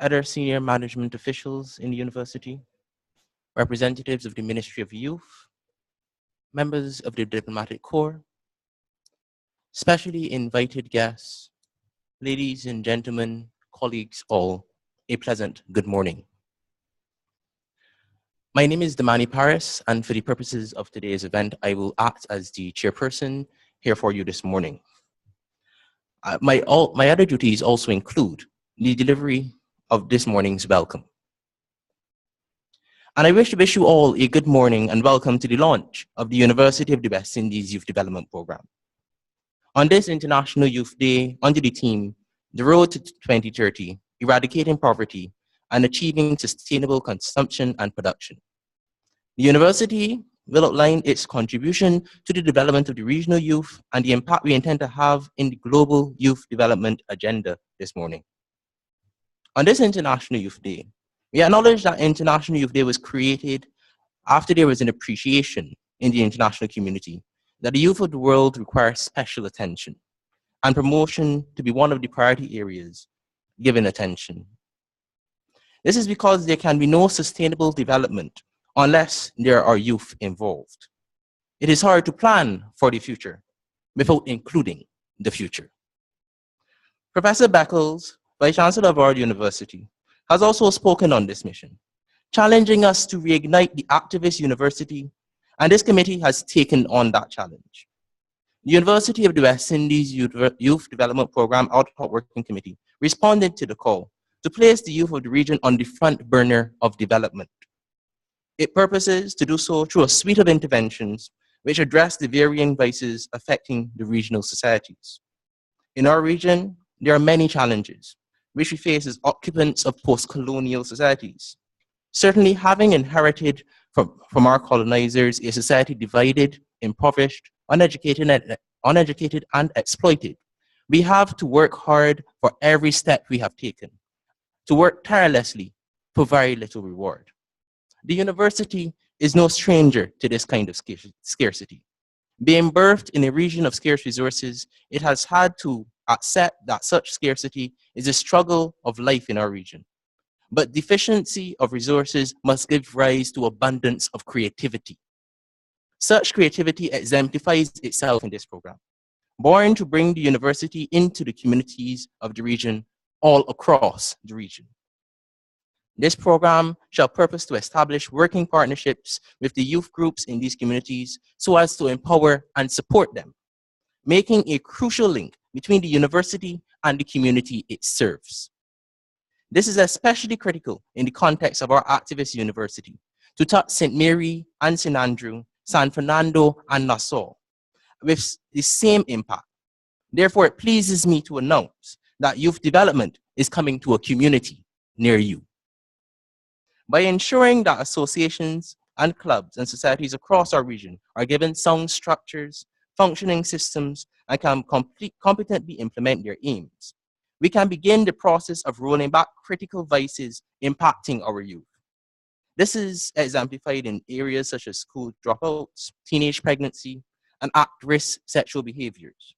other senior management officials in the university, representatives of the Ministry of Youth, members of the Diplomatic Corps, specially invited guests, ladies and gentlemen, colleagues all, a pleasant good morning. My name is Damani Paris, and for the purposes of today's event, I will act as the chairperson here for you this morning. My other duties also include the delivery of this morning's welcome. And I wish to wish you all a good morning and welcome to the launch of the University of the West Indies Youth Development Program. On this International Youth Day, under the theme, The Road to 2030, Eradicating Poverty and Achieving Sustainable Consumption and Production. The university will outline its contribution to the development of the regional youth and the impact we intend to have in the global youth development agenda this morning. On this International Youth Day, we acknowledge that International Youth Day was created after there was an appreciation in the international community that the youth of the world require special attention and promotion to be one of the priority areas given attention. This is because there can be no sustainable development unless there are youth involved. It is hard to plan for the future without including the future. Professor Beckles, Vice Chancellor of our university, has also spoken on this mission, challenging us to reignite the activist university, and this committee has taken on that challenge. The University of the West Indies Youth Development Program Ad Hoc Working Committee responded to the call to place the youth of the region on the front burner of development. It purposes to do so through a suite of interventions which address the varying vices affecting the regional societies. In our region, there are many challenges which we face as occupants of post-colonial societies. Certainly, having inherited from our colonizers a society divided, impoverished, uneducated and exploited, we have to work hard for every step we have taken, to work tirelessly for very little reward. The university is no stranger to this kind of scarcity. Being birthed in a region of scarce resources, it has had to accept that such scarcity is a struggle of life in our region. But deficiency of resources must give rise to abundance of creativity. Such creativity exemplifies itself in this program, born to bring the university into the communities of the region all across the region. This program shall purpose to establish working partnerships with the youth groups in these communities so as to empower and support them, making a crucial link between the university and the community it serves. This is especially critical in the context of our activist university to touch St. Mary and St. Andrew, San Fernando and Nassau with the same impact. Therefore, it pleases me to announce that youth development is coming to a community near you. By ensuring that associations and clubs and societies across our region are given sound structures, functioning systems, and can competently implement their aims, we can begin the process of rolling back critical vices impacting our youth. This is exemplified in areas such as school dropouts, teenage pregnancy, and at-risk sexual behaviors.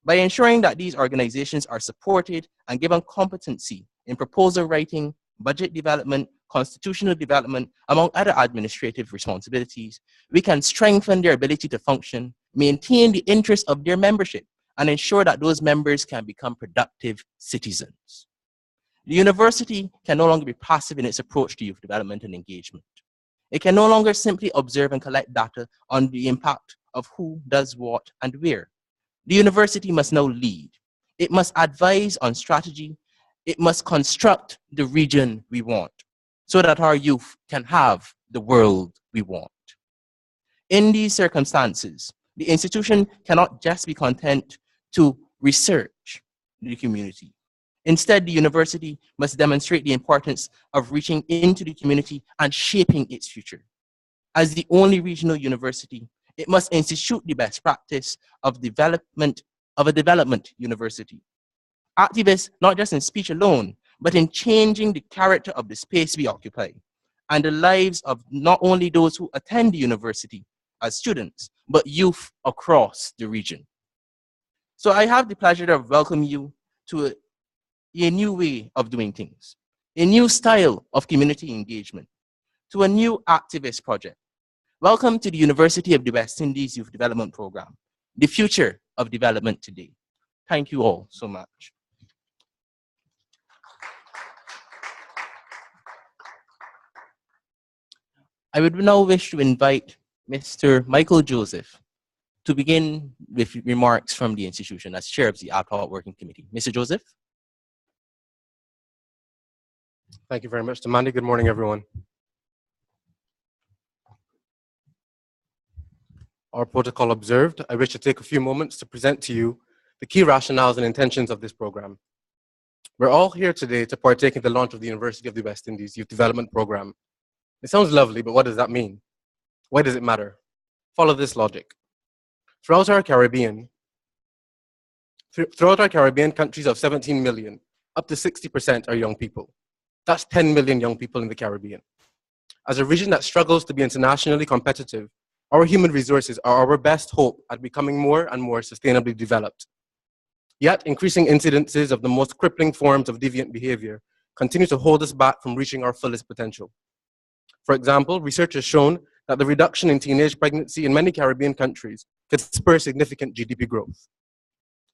By ensuring that these organizations are supported and given competency in proposal writing, budget development, constitutional development, among other administrative responsibilities, we can strengthen their ability to function, maintain the interests of their membership, and ensure that those members can become productive citizens. The university can no longer be passive in its approach to youth development and engagement. It can no longer simply observe and collect data on the impact of who does what and where. The university must now lead. It must advise on strategy. It must construct the region we want so that our youth can have the world we want. In these circumstances, the institution cannot just be content to research the community. Instead, the university must demonstrate the importance of reaching into the community and shaping its future. As the only regional university, it must institute the best practice of a development university. Activists, not just in speech alone, but in changing the character of the space we occupy and the lives of not only those who attend the university as students, but youth across the region. So I have the pleasure of welcoming you to a new way of doing things. a new style of community engagement, to a new activist project. Welcome to the University of the West Indies Youth Development Program, the future of development today. Thank you all so much. I would now wish to invite Mr. Michael Joseph to begin with remarks from the institution as chair of the Ad Hoc Working Committee. Mr. Joseph? Thank you very much, Damani. Good morning, everyone. Our protocol observed, I wish to take a few moments to present to you the key rationales and intentions of this program. We're all here today to partake in the launch of the University of the West Indies Youth Development Program. It sounds lovely, but what does that mean? Why does it matter? Follow this logic. Throughout our Caribbean countries of 17 million, up to 60% are young people. That's 10 million young people in the Caribbean. As a region that struggles to be internationally competitive, our human resources are our best hope at becoming more and more sustainably developed. Yet, increasing incidences of the most crippling forms of deviant behavior continue to hold us back from reaching our fullest potential. For example, research has shown that the reduction in teenage pregnancy in many Caribbean countries could spur significant GDP growth.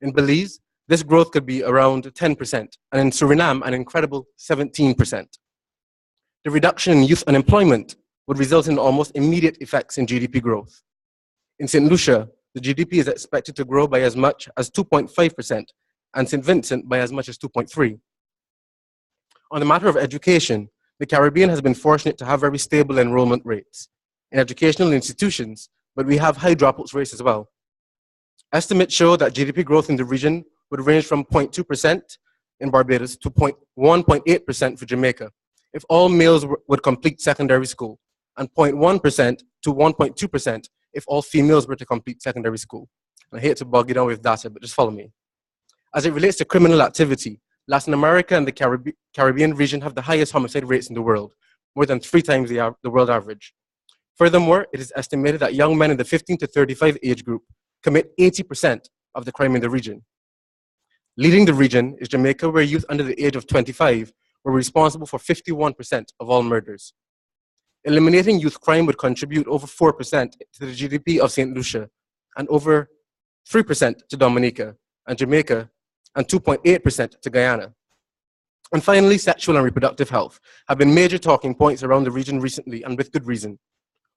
In Belize, this growth could be around 10%, and in Suriname, an incredible 17%. The reduction in youth unemployment would result in almost immediate effects in GDP growth. In St. Lucia, the GDP is expected to grow by as much as 2.5%, and St. Vincent by as much as 2.3%. On the matter of education, the Caribbean has been fortunate to have very stable enrollment rates in educational institutions, but we have high dropout rates as well. Estimates show that GDP growth in the region would range from 0.2% in Barbados to 1.8% for Jamaica if all males would complete secondary school, and 0.1% to 1.2% if all females were to complete secondary school. I hate to bog you down with data, but just follow me. As it relates to criminal activity, Latin America and the Caribbean region have the highest homicide rates in the world, more than 3 times the world average. Furthermore, it is estimated that young men in the 15 to 35 age group commit 80% of the crime in the region. Leading the region is Jamaica, where youth under the age of 25 were responsible for 51% of all murders. Eliminating youth crime would contribute over 4% to the GDP of St. Lucia, and over 3% to Dominica and Jamaica, and 2.8% to Guyana. And finally, sexual and reproductive health have been major talking points around the region recently, and with good reason.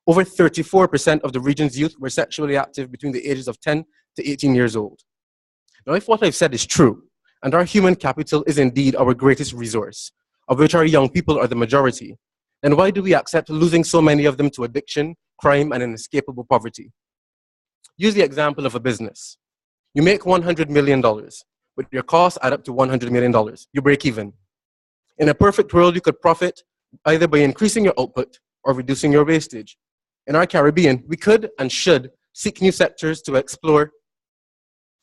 Over 34% of the region's youth were sexually active between the ages of 10 to 18 years old. Now, if what I've said is true, and our human capital is indeed our greatest resource, of which our young people are the majority, then why do we accept losing so many of them to addiction, crime, and inescapable poverty? Use the example of a business. You make $100 million, but your costs add up to $100 million. You break even. In a perfect world, you could profit either by increasing your output or reducing your wastage. In our Caribbean, we could and should seek new sectors to explore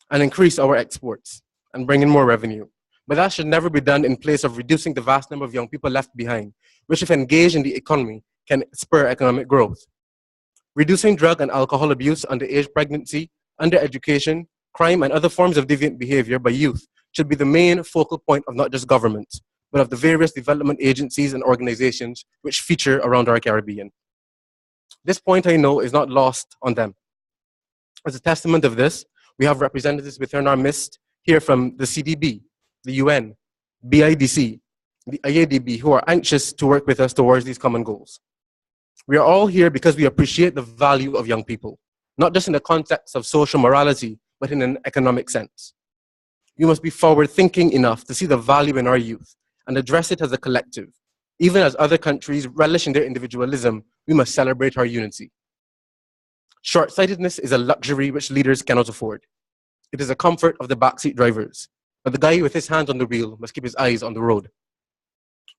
and increase our exports and bring in more revenue. But that should never be done in place of reducing the vast number of young people left behind, which, if engaged in the economy, can spur economic growth. Reducing drug and alcohol abuse, underage pregnancy, undereducation, crime, and other forms of deviant behavior by youth should be the main focal point of not just government, but of the various development agencies and organizations which feature around our Caribbean. This point, I know, is not lost on them. As a testament of this, we have representatives within our midst here from the CDB, the UN, BIDC, the IADB, who are anxious to work with us towards these common goals. We are all here because we appreciate the value of young people, not just in the context of social morality, but in an economic sense. We must be forward-thinking enough to see the value in our youth and address it as a collective. Even as other countries relish in their individualism, we must celebrate our unity. Short-sightedness is a luxury which leaders cannot afford. It is a comfort of the backseat drivers, but the guy with his hands on the wheel must keep his eyes on the road.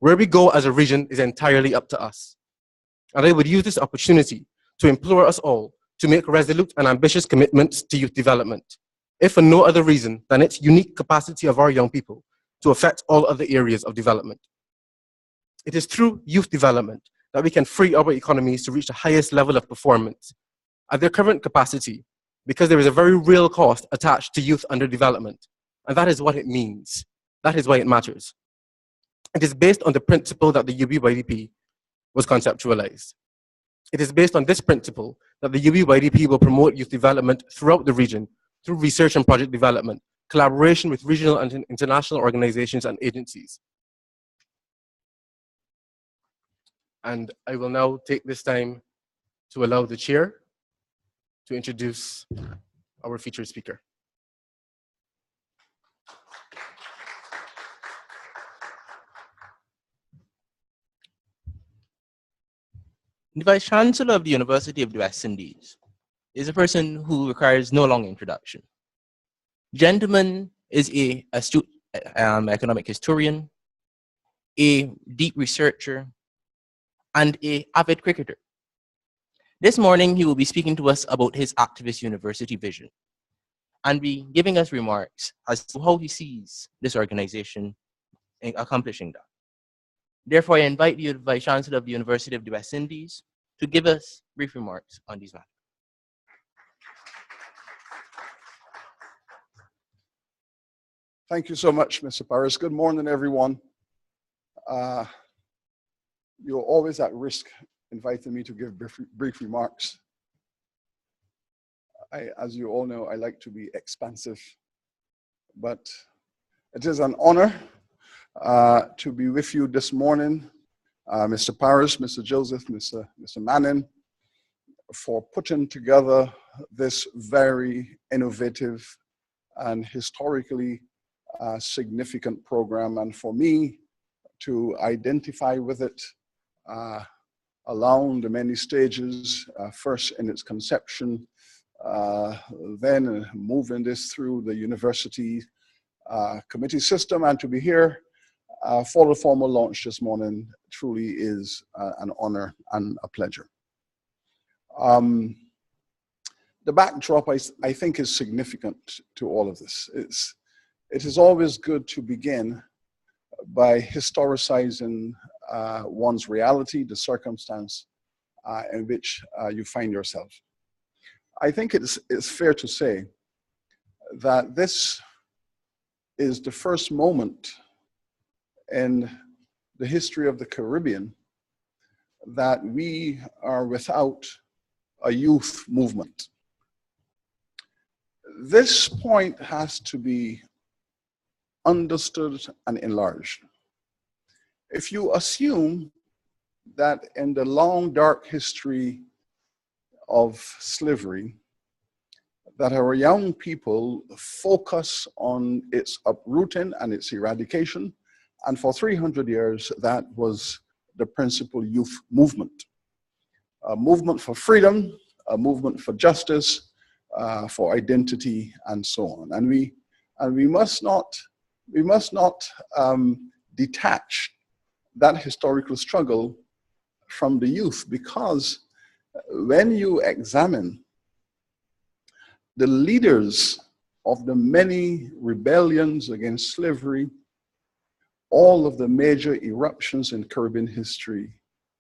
Where we go as a region is entirely up to us. And I would use this opportunity to implore us all to make resolute and ambitious commitments to youth development, if for no other reason than its unique capacity of our young people to affect all other areas of development. It is through youth development that we can free our economies to reach the highest level of performance at their current capacity, because there is a very real cost attached to youth underdevelopment, and that is what it means. That is why it matters. It is based on the principle that the UWI-YDP was conceptualized. It is based on this principle that the UWI-YDP will promote youth development throughout the region through research and project development, collaboration with regional and international organizations and agencies. And I will now take this time to allow the chair to introduce our featured speaker. The Vice Chancellor of the University of the West Indies is a person who requires no long introduction. Gentleman is an astute economic historian, a deep researcher, and an avid cricketer. This morning, he will be speaking to us about his activist university vision and be giving us remarks as to how he sees this organization in accomplishing that. Therefore, I invite the Vice Chancellor of the University of the West Indies to give us brief remarks on these matters. Thank you so much, Mr. Paris. Good morning, everyone. You're always at risk inviting me to give brief remarks. As you all know, I like to be expansive, but it is an honor to be with you this morning, Mr. Paris, Mr. Joseph, Mr. Manning, for putting together this very innovative and historically significant program, and for me to identify with it along the many stages, first in its conception, then moving this through the university committee system, and to be here for the formal launch this morning truly is an honor and a pleasure. The backdrop, I think, is significant to all of this. It is always good to begin by historicizing one's reality, the circumstance in which you find yourself. I think it's fair to say that this is the first moment in the history of the Caribbean that we are without a youth movement. This point has to be understood and enlarged. If you assume that in the long, dark history of slavery, that our young people focus on its uprooting and its eradication, and for 300 years, that was the principal youth movement. A movement for freedom, a movement for justice, for identity, and so on. And we must not detach that historical struggle from the youth, because when you examine the leaders of the many rebellions against slavery, all of the major eruptions in Caribbean history,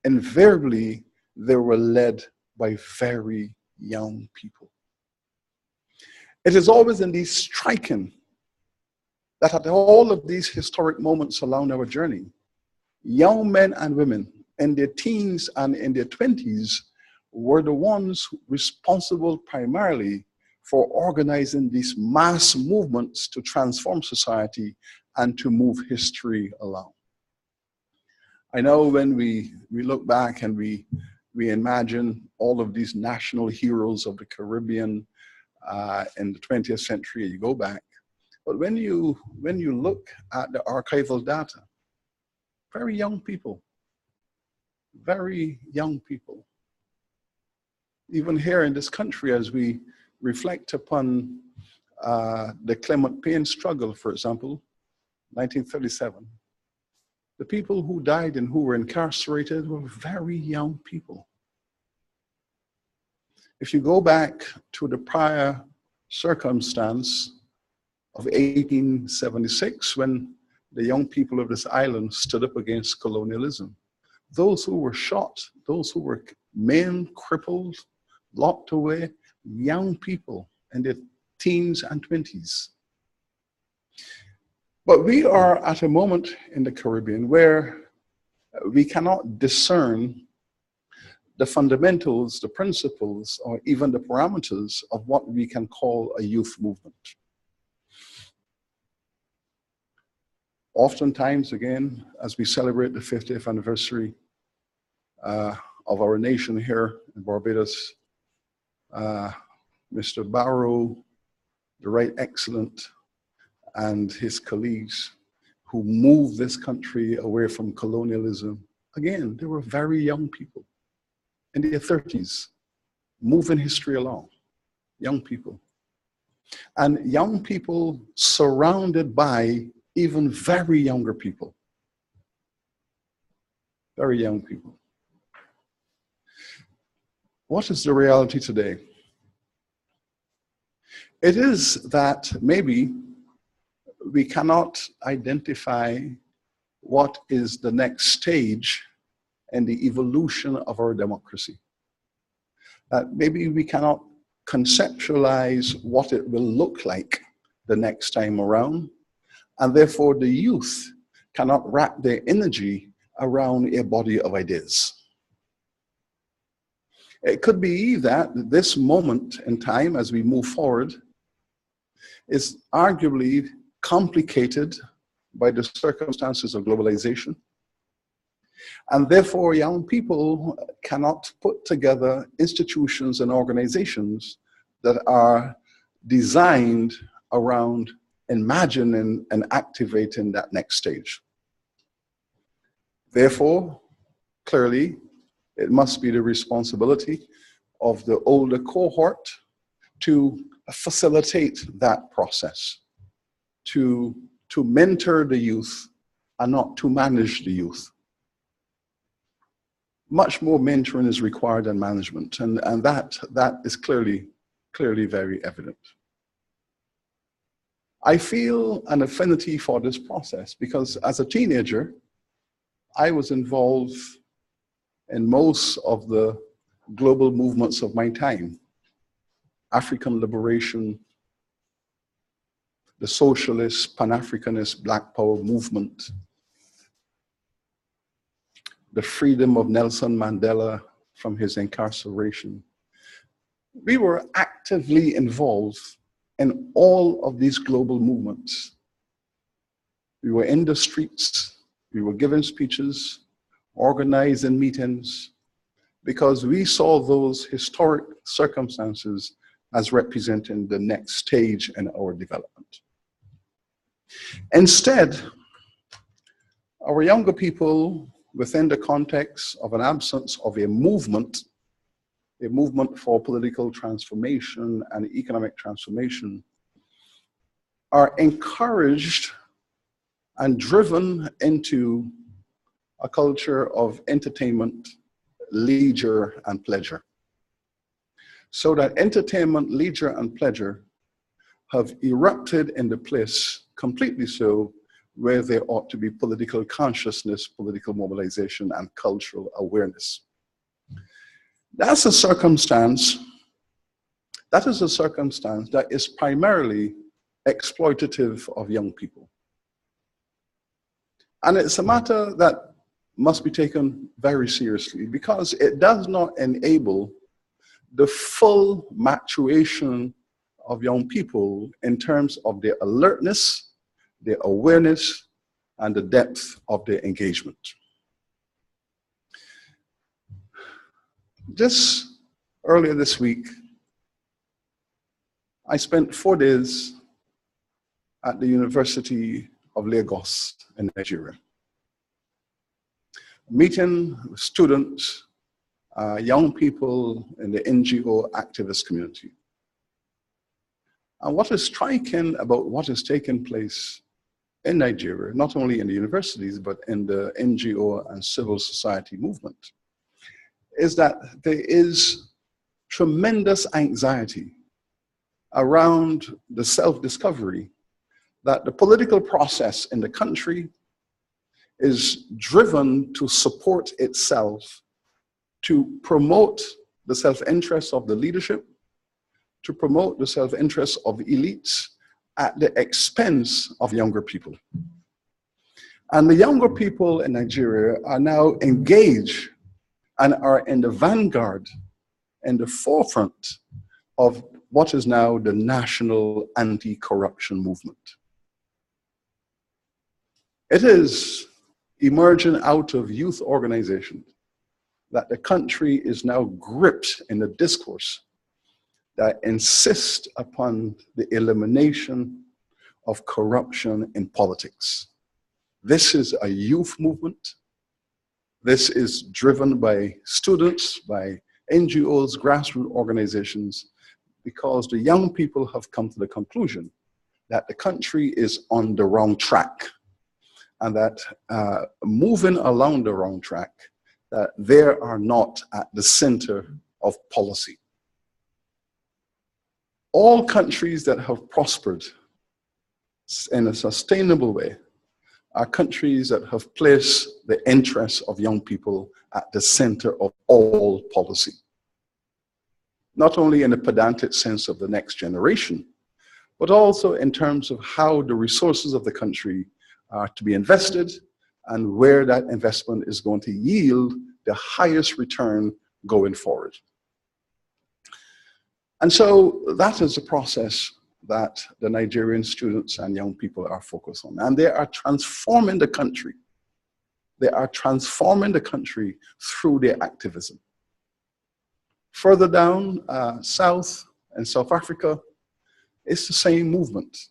invariably they were led by very young people. It is always indeed striking that at all of these historic moments along our journey, young men and women in their teens and in their 20s were the ones responsible primarily for organizing these mass movements to transform society and to move history along. I know when we look back and we imagine all of these national heroes of the Caribbean in the 20th century, you go back, but when you look at the archival data, very young people. Even here in this country, as we reflect upon the Clement Payne struggle, for example, 1937, the people who died and who were incarcerated were very young people. If you go back to the prior circumstance of 1876, when the young people of this island stood up against colonialism, those who were shot, those who were maimed, crippled, locked away, young people in their teens and 20s. But we are at a moment in the Caribbean where we cannot discern the fundamentals, the principles, or even the parameters of what we can call a youth movement. Oftentimes, again, as we celebrate the 50th anniversary of our nation here in Barbados, Mr. Barrow, the Right Excellent, and his colleagues who moved this country away from colonialism, again, they were very young people in their 30s, moving history along, young people. And young people surrounded by even very younger people, very young people. What is the reality today? It is that maybe we cannot identify what is the next stage in the evolution of our democracy. That maybe we cannot conceptualize what it will look like the next time around, and therefore the youth cannot wrap their energy around a body of ideas. It could be that this moment in time as we move forward is arguably complicated by the circumstances of globalization. And therefore, young people cannot put together institutions and organizations that are designed around imagining and activating that next stage. Therefore, clearly, it must be the responsibility of the older cohort to facilitate that process, to mentor the youth and not to manage the youth. Much more mentoring is required than management, and that is clearly very evident. I feel an affinity for this process because as a teenager, I was involved in most of the global movements of my time. African liberation, the socialist, Pan-Africanist Black Power movement, the freedom of Nelson Mandela from his incarceration. We were actively involved in all of these global movements. We were in the streets, we were giving speeches, organizing meetings, because we saw those historic circumstances as representing the next stage in our development. Instead, our younger people, within the context of an absence of a movement for political transformation and economic transformation, are encouraged and driven into a culture of entertainment, leisure, and pleasure. So that entertainment, leisure, and pleasure have erupted in the place, completely so, where there ought to be political consciousness, political mobilization, and cultural awareness. That's a circumstance, that is primarily exploitative of young people. And it's a matter that must be taken very seriously because it does not enable the full maturation of young people in terms of their alertness, their awareness, and the depth of their engagement. Just earlier this week, I spent 4 days at the University of Lagos in Nigeria, meeting with students, young people in the NGO activist community. And what is striking about what is taking place in Nigeria, not only in the universities, but in the NGO and civil society movement, is that there is tremendous anxiety around the self-discovery that the political process in the country is driven to support itself, to promote the self-interest of the leadership, to promote the self-interest of elites, at the expense of younger people. And the younger people in Nigeria are now engaged and are in the vanguard, in the forefront of what is now the national anti-corruption movement. It is emerging out of youth organizations that the country is now gripped in a discourse that insists upon the elimination of corruption in politics. This is a youth movement. This is driven by students, by NGOs, grassroots organizations, because the young people have come to the conclusion that the country is on the wrong track, and that moving along the wrong track, that they are not at the center of policy. All countries that have prospered in a sustainable way are countries that have placed the interests of young people at the center of all policy. Not only in the pedantic sense of the next generation, but also in terms of how the resources of the country are to be invested and where that investment is going to yield the highest return going forward. And so that is the process that the Nigerian students and young people are focused on. And they are transforming the country. They are transforming the country through their activism. Further down south in South Africa, it's the same movement.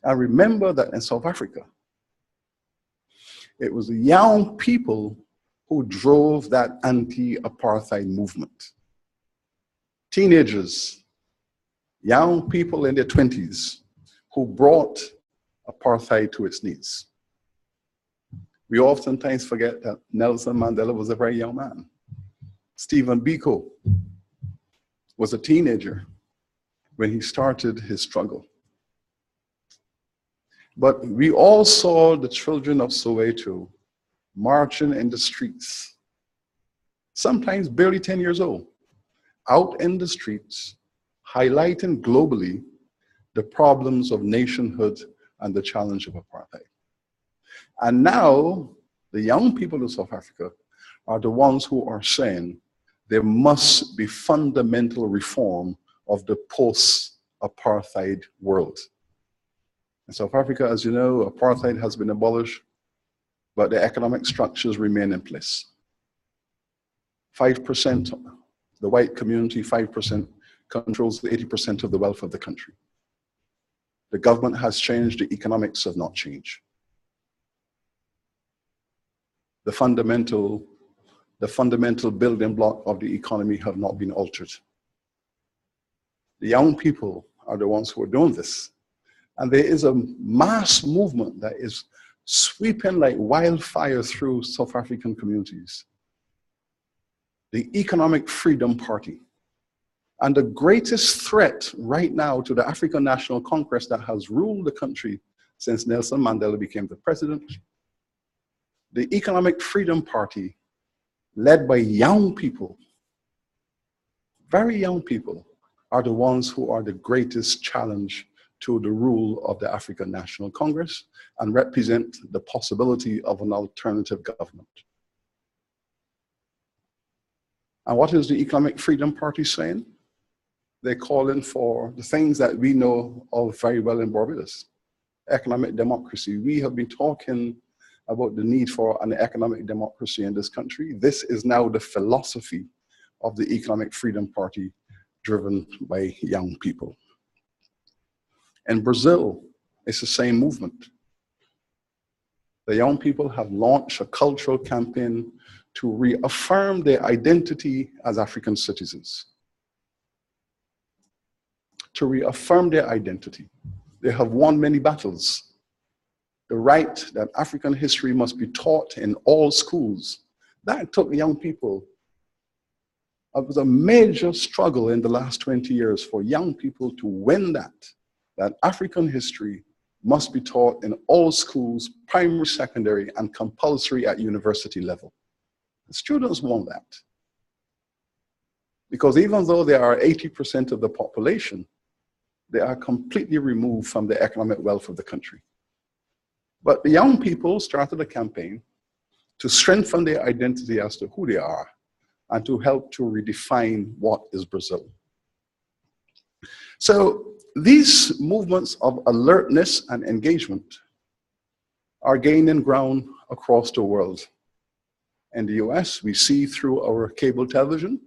And remember that in South Africa, it was the young people who drove that anti-apartheid movement. Teenagers, young people in their 20s, who brought apartheid to its knees. We oftentimes forget that Nelson Mandela was a very young man. Stephen Biko was a teenager when he started his struggle. But we all saw the children of Soweto marching in the streets, sometimes barely 10 years old, out in the streets, highlighting globally the problems of nationhood and the challenge of apartheid. And now, the young people of South Africa are the ones who are saying there must be fundamental reform of the post-apartheid world. In South Africa, as you know, apartheid has been abolished, but the economic structures remain in place. 5%, the white community, 5% controls 80% of the wealth of the country. The government has changed, the economics have not changed. The fundamental building block of the economy have not been altered. The young people are the ones who are doing this. And there is a mass movement that is sweeping like wildfire through South African communities. The Economic Freedom Party. And the greatest threat right now to the African National Congress that has ruled the country since Nelson Mandela became the president, the Economic Freedom Party, led by young people, very young people, are the ones who are the greatest challenge to the rule of the African National Congress and represent the possibility of an alternative government. And what is the Economic Freedom Party saying? They're calling for the things that we know of very well in Barbados. Economic democracy. We have been talking about the need for an economic democracy in this country. This is now the philosophy of the Economic Freedom Party, driven by young people. In Brazil, it's the same movement. The young people have launched a cultural campaign to reaffirm their identity as African citizens. To reaffirm their identity. They have won many battles. The right that African history must be taught in all schools. That took young people. It was a major struggle in the last 20 years for young people to win that African history must be taught in all schools, primary, secondary, and compulsory at university level. The students want that. Because even though they are 80% of the population, they are completely removed from the economic wealth of the country. But the young people started a campaign to strengthen their identity as to who they are and to help to redefine what is Brazil. So these movements of alertness and engagement are gaining ground across the world. In the US, we see through our cable television,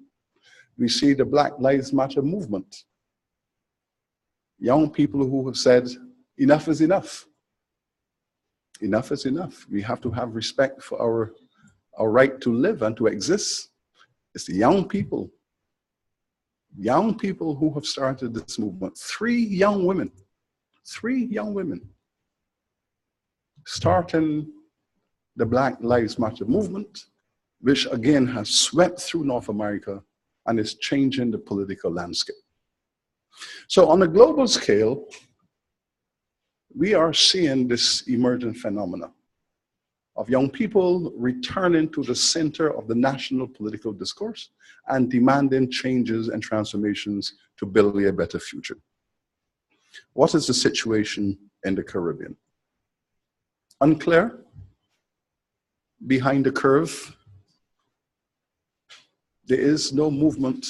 we see the Black Lives Matter movement. Young people who have said, enough is enough. Enough is enough. We have to have respect for our right to live and to exist. It's the young people who have started this movement. Three young women starting the Black Lives Matter movement, which again has swept through North America and is changing the political landscape. So on a global scale, we are seeing this emergent phenomena of young people returning to the center of the national political discourse and demanding changes and transformations to build a better future. What is the situation in the Caribbean? Unclear. Behind the curve, there is no movement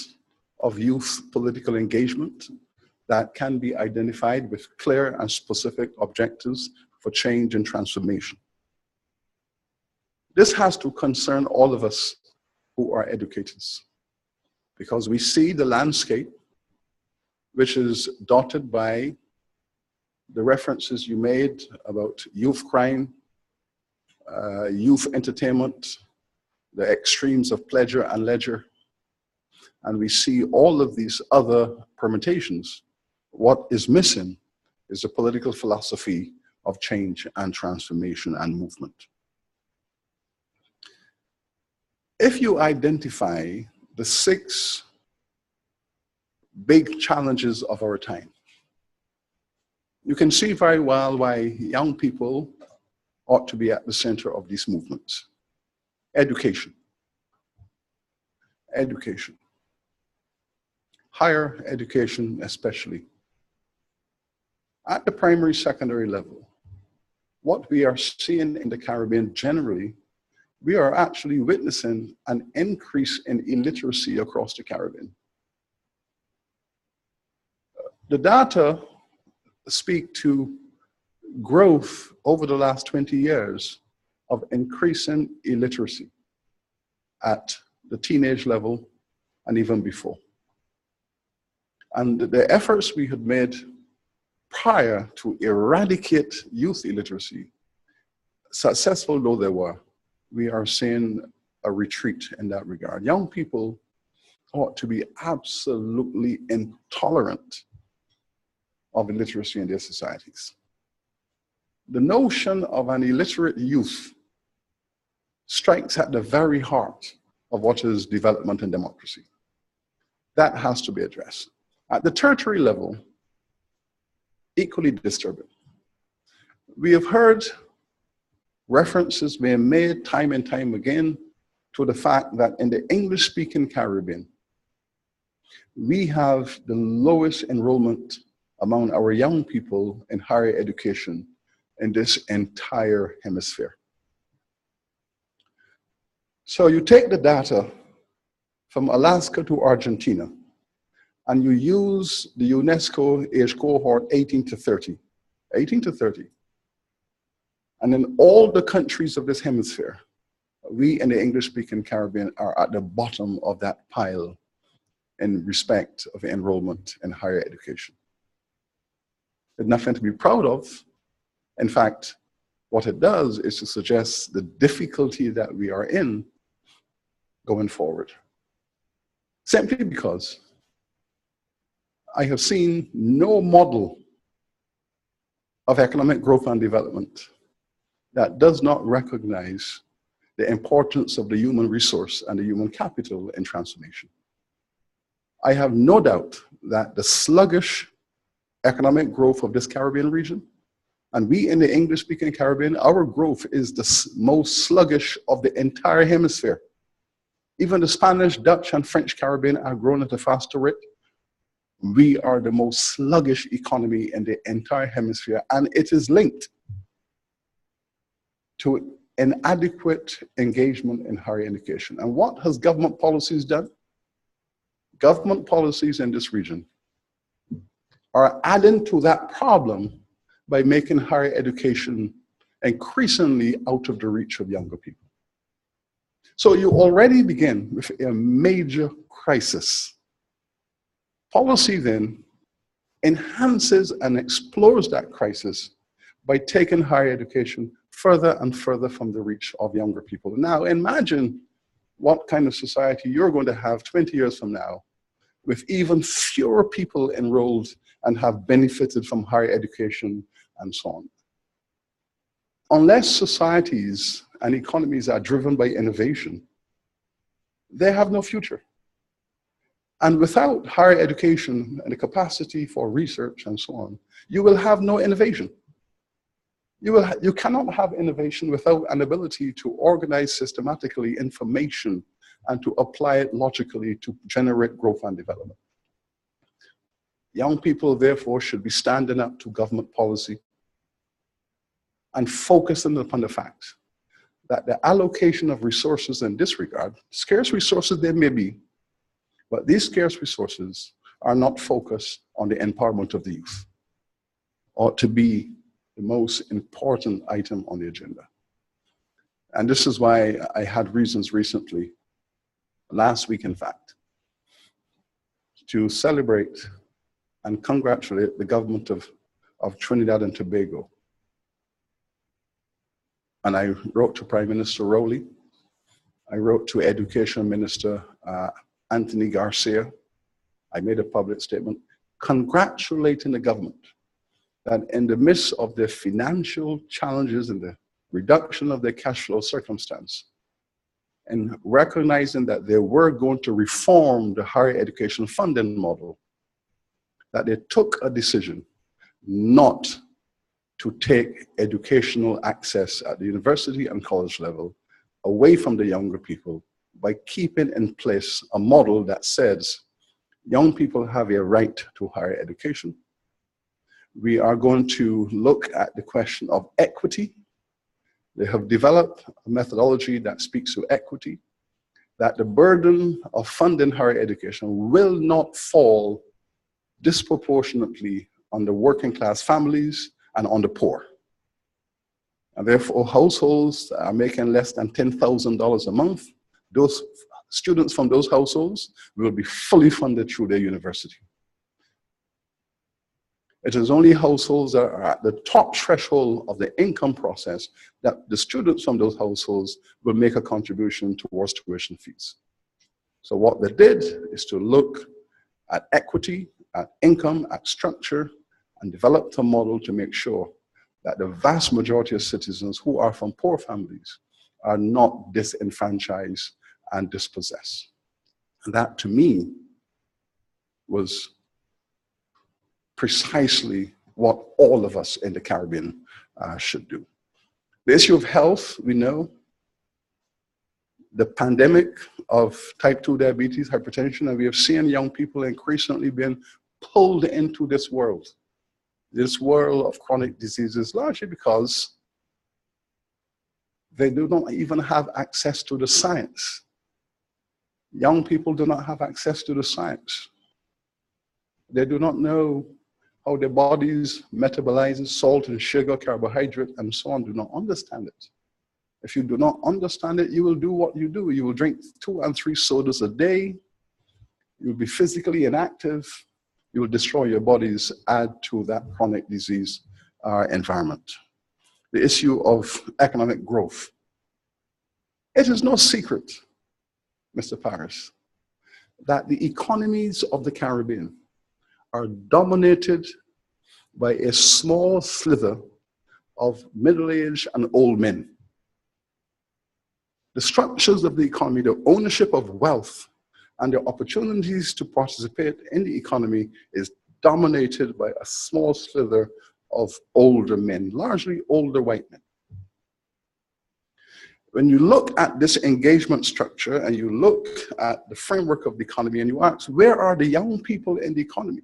of youth political engagement that can be identified with clear and specific objectives for change and transformation. This has to concern all of us who are educators, because we see the landscape, which is dotted by the references you made about youth crime, youth entertainment, the extremes of pleasure and leisure, and we see all of these other permutations. What is missing is a political philosophy of change and transformation and movement. If you identify the 6 big challenges of our time, you can see very well why young people ought to be at the center of these movements. Education. Education. Higher education especially. At the primary, secondary level, what we are seeing in the Caribbean generally, we are actually witnessing an increase in illiteracy across the Caribbean. The data speak to growth over the last 20 years of increasing illiteracy at the teenage level and even before. And the efforts we had made prior to eradicate youth illiteracy, successful though they were, we are seeing a retreat in that regard. Young people ought to be absolutely intolerant of illiteracy in their societies. The notion of an illiterate youth strikes at the very heart of what is development and democracy. That has to be addressed. At the tertiary level, equally disturbing. We have heard references being made time and time again to the fact that in the English-speaking Caribbean, we have the lowest enrollment among our young people in higher education in this entire hemisphere. So you take the data from Alaska to Argentina, and you use the UNESCO age cohort 18 to 30. And in all the countries of this hemisphere, we in the English-speaking Caribbean are at the bottom of that pile in respect of enrollment in higher education. There's nothing to be proud of. In fact, what it does is to suggest the difficulty that we are in going forward. Simply because I have seen no model of economic growth and development that does not recognize the importance of the human resource and the human capital in transformation. I have no doubt that the sluggish economic growth of this Caribbean region, and we in the English-speaking Caribbean, our growth is the most sluggish of the entire hemisphere. Even the Spanish, Dutch, and French Caribbean are growing at a faster rate. we are the most sluggish economy in the entire hemisphere, and it is linked to inadequate engagement in higher education. And what has government policies done? Government policies in this region are adding to that problem by making higher education increasingly out of the reach of younger people. So you already begin with a major crisis. Policy then enhances and explores that crisis by taking higher education further and further from the reach of younger people. Now imagine what kind of society you're going to have 20 years from now, with even fewer people enrolled and have benefited from higher education and so on. Unless societies and economies are driven by innovation, they have no future. And without higher education and the capacity for research and so on, you will have no innovation. You cannot have innovation without an ability to organize systematically information and to apply it logically to generate growth and development. Young people, therefore, should be standing up to government policy and focusing upon the fact that the allocation of resources in this regard, scarce resources there may be, but these scarce resources are not focused on the empowerment of the youth, ought to be the most important item on the agenda. And this is why I had reasons recently, last week in fact, to celebrate and congratulate the government of Trinidad and Tobago. And I wrote to Prime Minister Rowley, I wrote to Education Minister Anthony Garcia. I made a public statement congratulating the government that in the midst of the financial challenges and the reduction of their cash flow circumstance, and recognizing that they were going to reform the higher education funding model, that they took a decision not to take educational access at the university and college level away from the younger people by keeping in place a model that says young people have a right to higher education. We are going to look at the question of equity. They have developed a methodology that speaks to equity, that the burden of funding higher education will not fall disproportionately on the working class families and on the poor. And therefore, households that are making less than $10,000 a month, those students from those households will be fully funded through their university. It is only households that are at the top threshold of the income process that the students from those households will make a contribution towards tuition fees. So what they did is to look at equity, at income, at structure, and developed a model to make sure that the vast majority of citizens who are from poor families are not disenfranchised and dispossessed. And that, to me, was precisely what all of us in the Caribbean should do. The issue of health, we know. The pandemic of type 2 diabetes, hypertension, and we have seen young people increasingly being pulled into this world of chronic diseases, largely because they do not even have access to the science. Young people do not have access to the science. They do not know how their bodies metabolize salt and sugar, carbohydrate, and so on, do not understand it. If you do not understand it, you will do what you do. You will drink 2 and 3 sodas a day. You will be physically inactive. You will destroy your bodies, add to that chronic disease environment. The issue of economic growth. It is no secret, Mr. Paris, that the economies of the Caribbean are dominated by a small sliver of middle-aged and old men. The structures of the economy, the ownership of wealth, and the opportunities to participate in the economy is dominated by a small sliver of older men, largely older white men. When you look at this engagement structure and you look at the framework of the economy and you ask, where are the young people in the economy?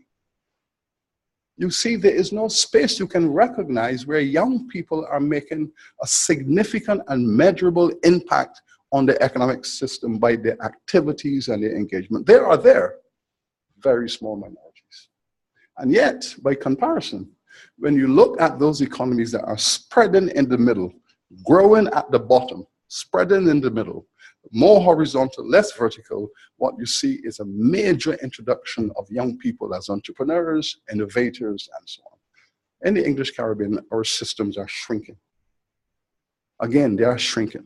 you see there is no space you can recognize where young people are making a significant and measurable impact on the economic system by their activities and their engagement. They are there, very small minorities. And yet, by comparison, when you look at those economies that are spreading in the middle, growing at the bottom, spreading in the middle, more horizontal, less vertical, what you see is a major introduction of young people as entrepreneurs, innovators, and so on. In the English Caribbean, our systems are shrinking. Again, they are shrinking.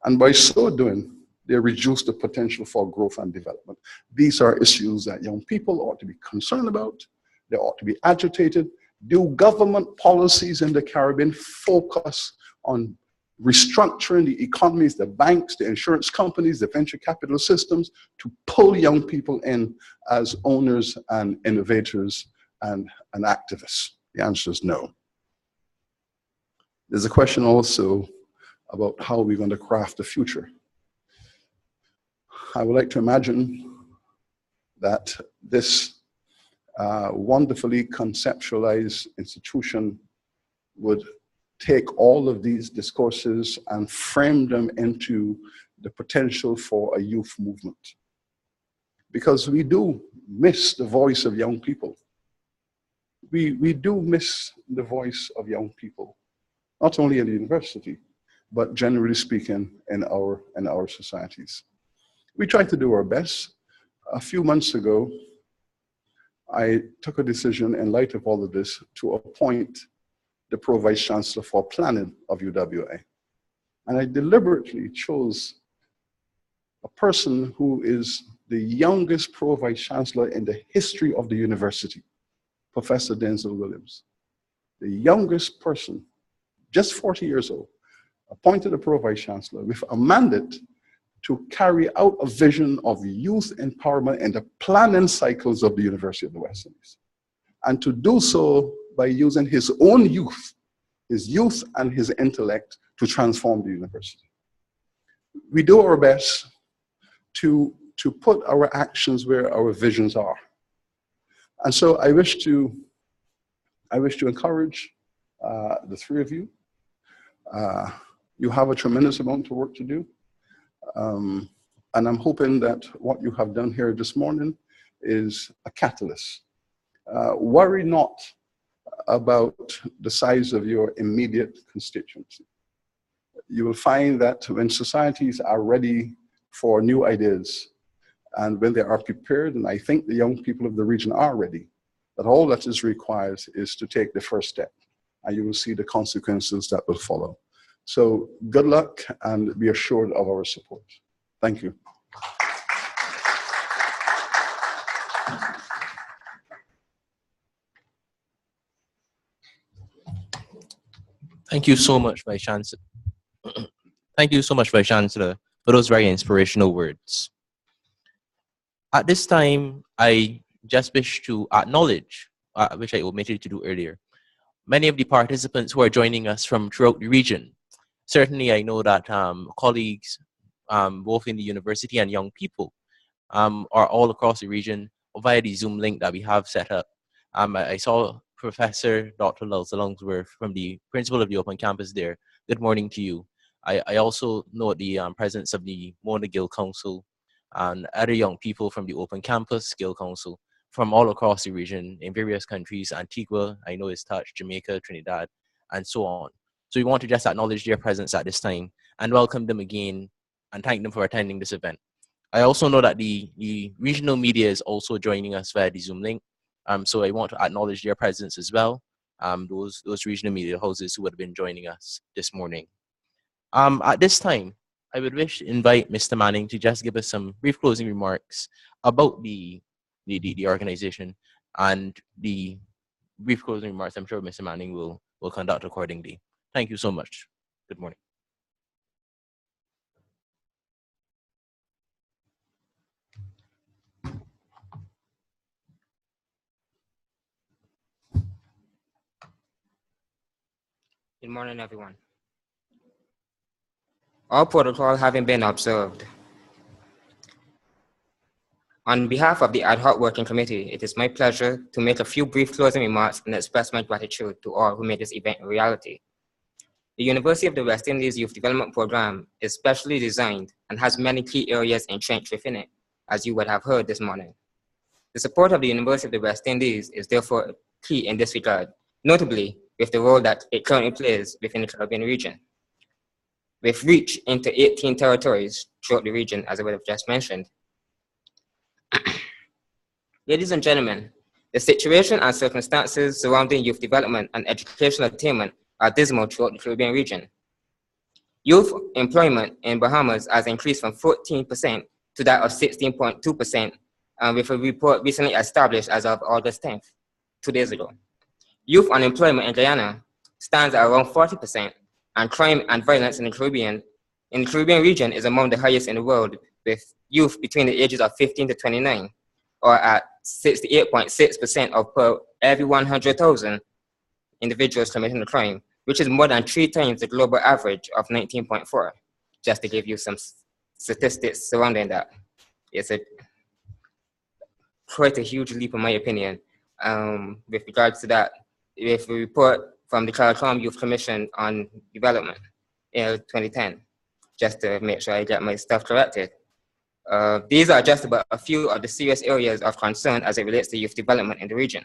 And by so doing, they reduce the potential for growth and development. These are issues that young people ought to be concerned about. They ought to be agitated. Do government policies in the Caribbean focus on restructuring the economies, the banks, the insurance companies, the venture capital systems to pull young people in as owners and innovators and activists? The answer is no. There's a question also about how we're going to craft the future. I would like to imagine that this wonderfully conceptualized institution would take all of these discourses and frame them into the potential for a youth movement. Because we do miss the voice of young people. We do miss the voice of young people, not only in the university, but generally speaking in our societies. We try to do our best. A few months ago, I took a decision in light of all of this to appoint the Pro-Vice Chancellor for Planning of UWI. And I deliberately chose a person who is the youngest Pro-Vice Chancellor in the history of the university, Professor Denzel Williams. The youngest person, just 40 years old, appointed a Pro-Vice Chancellor with a mandate to carry out a vision of youth empowerment in the planning cycles of the University of the West Indies. And to do so by using his own youth and his intellect to transform the university. We do our best to put our actions where our visions are. And so I wish to encourage the three of you. You have a tremendous amount of work to do. And I'm hoping that what you have done here this morning is a catalyst. Worry not about the size of your immediate constituency. You will find that when societies are ready for new ideas and when they are prepared, and I think the young people of the region are ready, that all that is required is to take the first step, and you will see the consequences that will follow. So good luck and be assured of our support. Thank you. Thank you so much, Vice Chancellor. Thank you so much, Vice Chancellor, for those very inspirational words. At this time, I just wish to acknowledge, which I omitted to do earlier, many of the participants who are joining us from throughout the region. Certainly, I know that colleagues, both in the university and young people, are all across the region via the Zoom link that we have set up. I saw Professor Dr. Lulzalongsworth from the principal of the Open Campus there. Good morning to you. I also note the presence of the Mona Gill Council and other young people from the Open Campus Gill Council from all across the region in various countries. Antigua, I know is touched, Jamaica, Trinidad, and so on. So we want to just acknowledge their presence at this time and welcome them again and thank them for attending this event. I also know that the regional media is also joining us via the Zoom link. So I want to acknowledge their presence as well, those regional media houses who would have been joining us this morning. At this time, I would wish to invite Mr. Manning to just give us some brief closing remarks about the organization and the brief closing remarks I'm sure Mr. Manning will conduct accordingly. Thank you so much. Good morning. Good morning, everyone. All protocol having been observed, On behalf of the Ad Hoc Working Committee, it is my pleasure to make a few brief closing remarks and express my gratitude to all who made this event a reality. The University of the West Indies Youth Development Program is specially designed and has many key areas entrenched within it, as you would have heard this morning. The support of the University of the West Indies is therefore key in this regard, notably with the role that it currently plays within the Caribbean region. With reach into 18 territories throughout the region, as I would have just mentioned. Ladies and gentlemen, the situation and circumstances surrounding youth development and educational attainment are dismal throughout the Caribbean region. Youth employment in Bahamas has increased from 14% to that of 16.2%, with a report recently established as of August 10th, 2 days ago. Youth unemployment in Guyana stands at around 40%, and crime and violence in the Caribbean region is among the highest in the world, with youth between the ages of 15 to 29, or at 68.6% of per every 100,000 individuals committing a crime, which is more than 3 times the global average of 19.4. Just to give you some statistics surrounding that. It's quite a huge leap in my opinion. With regards to that, with a report from the CARICOM Youth Commission on Development in 2010, just to make sure I get my stuff corrected. These are just about a few of the serious areas of concern as it relates to youth development in the region.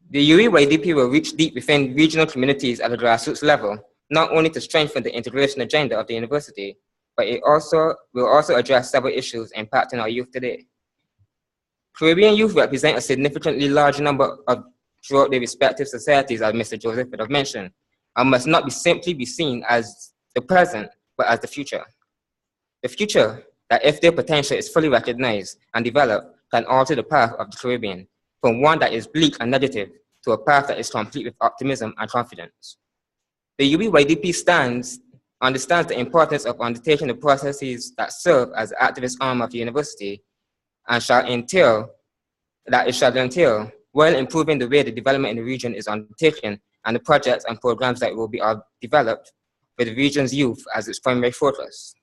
The UWI-YDP will reach deep within regional communities at the grassroots level, not only to strengthen the integration agenda of the university, but it will also address several issues impacting our youth today. Caribbean youth represent a significantly large number throughout their respective societies, as Mr. Joseph would have mentioned, and must not simply be seen as the present, but as the future. The future that, if their potential is fully recognized and developed, can alter the path of the Caribbean from one that is bleak and negative to a path that is complete with optimism and confidence. The UWI-YDP understands the importance of undertaking the processes that serve as the activist arm of the university and shall entail while improving the way the development in the region is undertaken and the projects and programs that will be developed for the region's youth as its primary focus.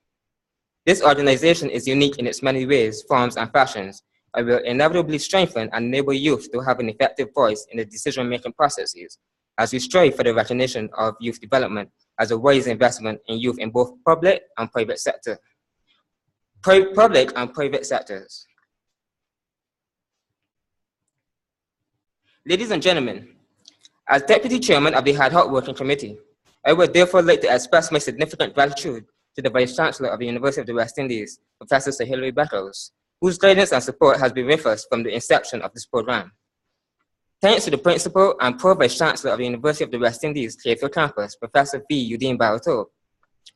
This organization is unique in its many ways, forms, and fashions, and will inevitably strengthen and enable youth to have an effective voice in the decision-making processes as we strive for the recognition of youth development as a wise investment in youth in both public and private sectors. Ladies and gentlemen, as Deputy Chairman of the Ad Hoc Working Committee, I would therefore like to express my significant gratitude to the Vice Chancellor of the University of the West Indies, Professor Sir Hilary Beckles, whose guidance and support has been with us from the inception of this program. Thanks to the Principal and Pro-Vice Chancellor of the University of the West Indies, Clayfield Campus, Professor V. Udine Barato,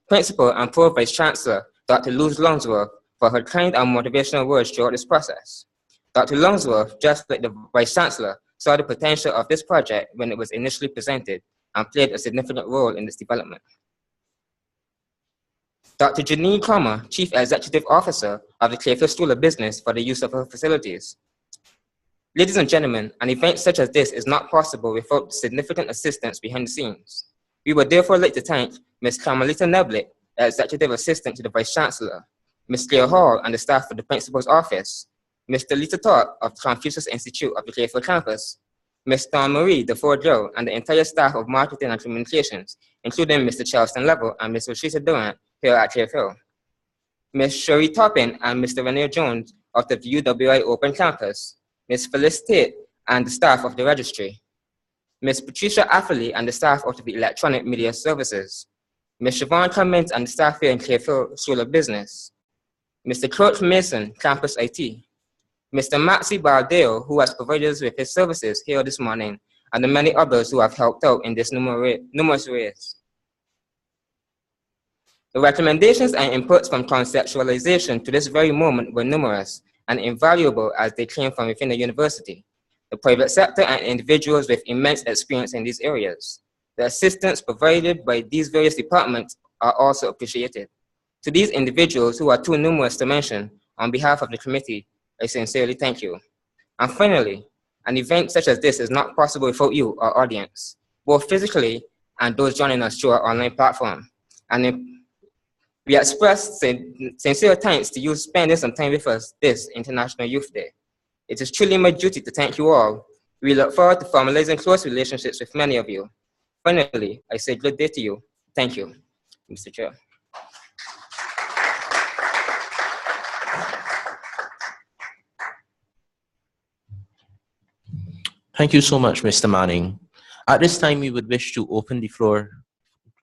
Principal and Pro-Vice Chancellor, Dr. Luz Longsworth, for her kind and motivational words throughout this process. Dr. Longsworth, just like the Vice Chancellor, saw the potential of this project when it was initially presented and played a significant role in its development. Dr. Janine Cromer, Chief Executive Officer of the Clayfield School of Business, for the use of her facilities. Ladies and gentlemen, an event such as this is not possible without significant assistance behind the scenes. We would therefore like to thank Ms. Carmelita Neblick, Executive Assistant to the Vice Chancellor, Ms. Claire Hall and the staff of the Principal's Office, Mr. Lita Talk of the Confucius Institute of the Clayfield Campus, Ms. Dawn Marie DeFord-Joe, and the entire staff of Marketing and Communications, including Mr. Charleston Level and Ms. Rashida Durant here at Clayfield, Ms. Sherry Toppin and Mr. Renier Jones of the UWI Open Campus, Ms. Phyllis Tate and the staff of the registry, Ms. Patricia Affley and the staff of the Electronic Media Services, Ms. Siobhan Cummins and the staff here in Clayfield School of Business, Mr. Kurt Mason, Campus IT, Mr. Maxi Baldeo, who has provided us with his services here this morning, and the many others who have helped out in this numerous ways. The recommendations and inputs from conceptualization to this very moment were numerous and invaluable as they came from within the university, the private sector, and individuals with immense experience in these areas. The assistance provided by these various departments are also appreciated. To these individuals, who are too numerous to mention, on behalf of the committee, I sincerely thank you. And finally, an event such as this is not possible without you, our audience, both physically and those joining us through our online platform. And We express sincere thanks to you spending some time with us this International Youth Day. It is truly my duty to thank you all. We look forward to formalizing close relationships with many of you. Finally, I say good day to you. Thank you, Mr. Chair. Thank you so much, Mr. Manning. At this time, we would wish to open the floor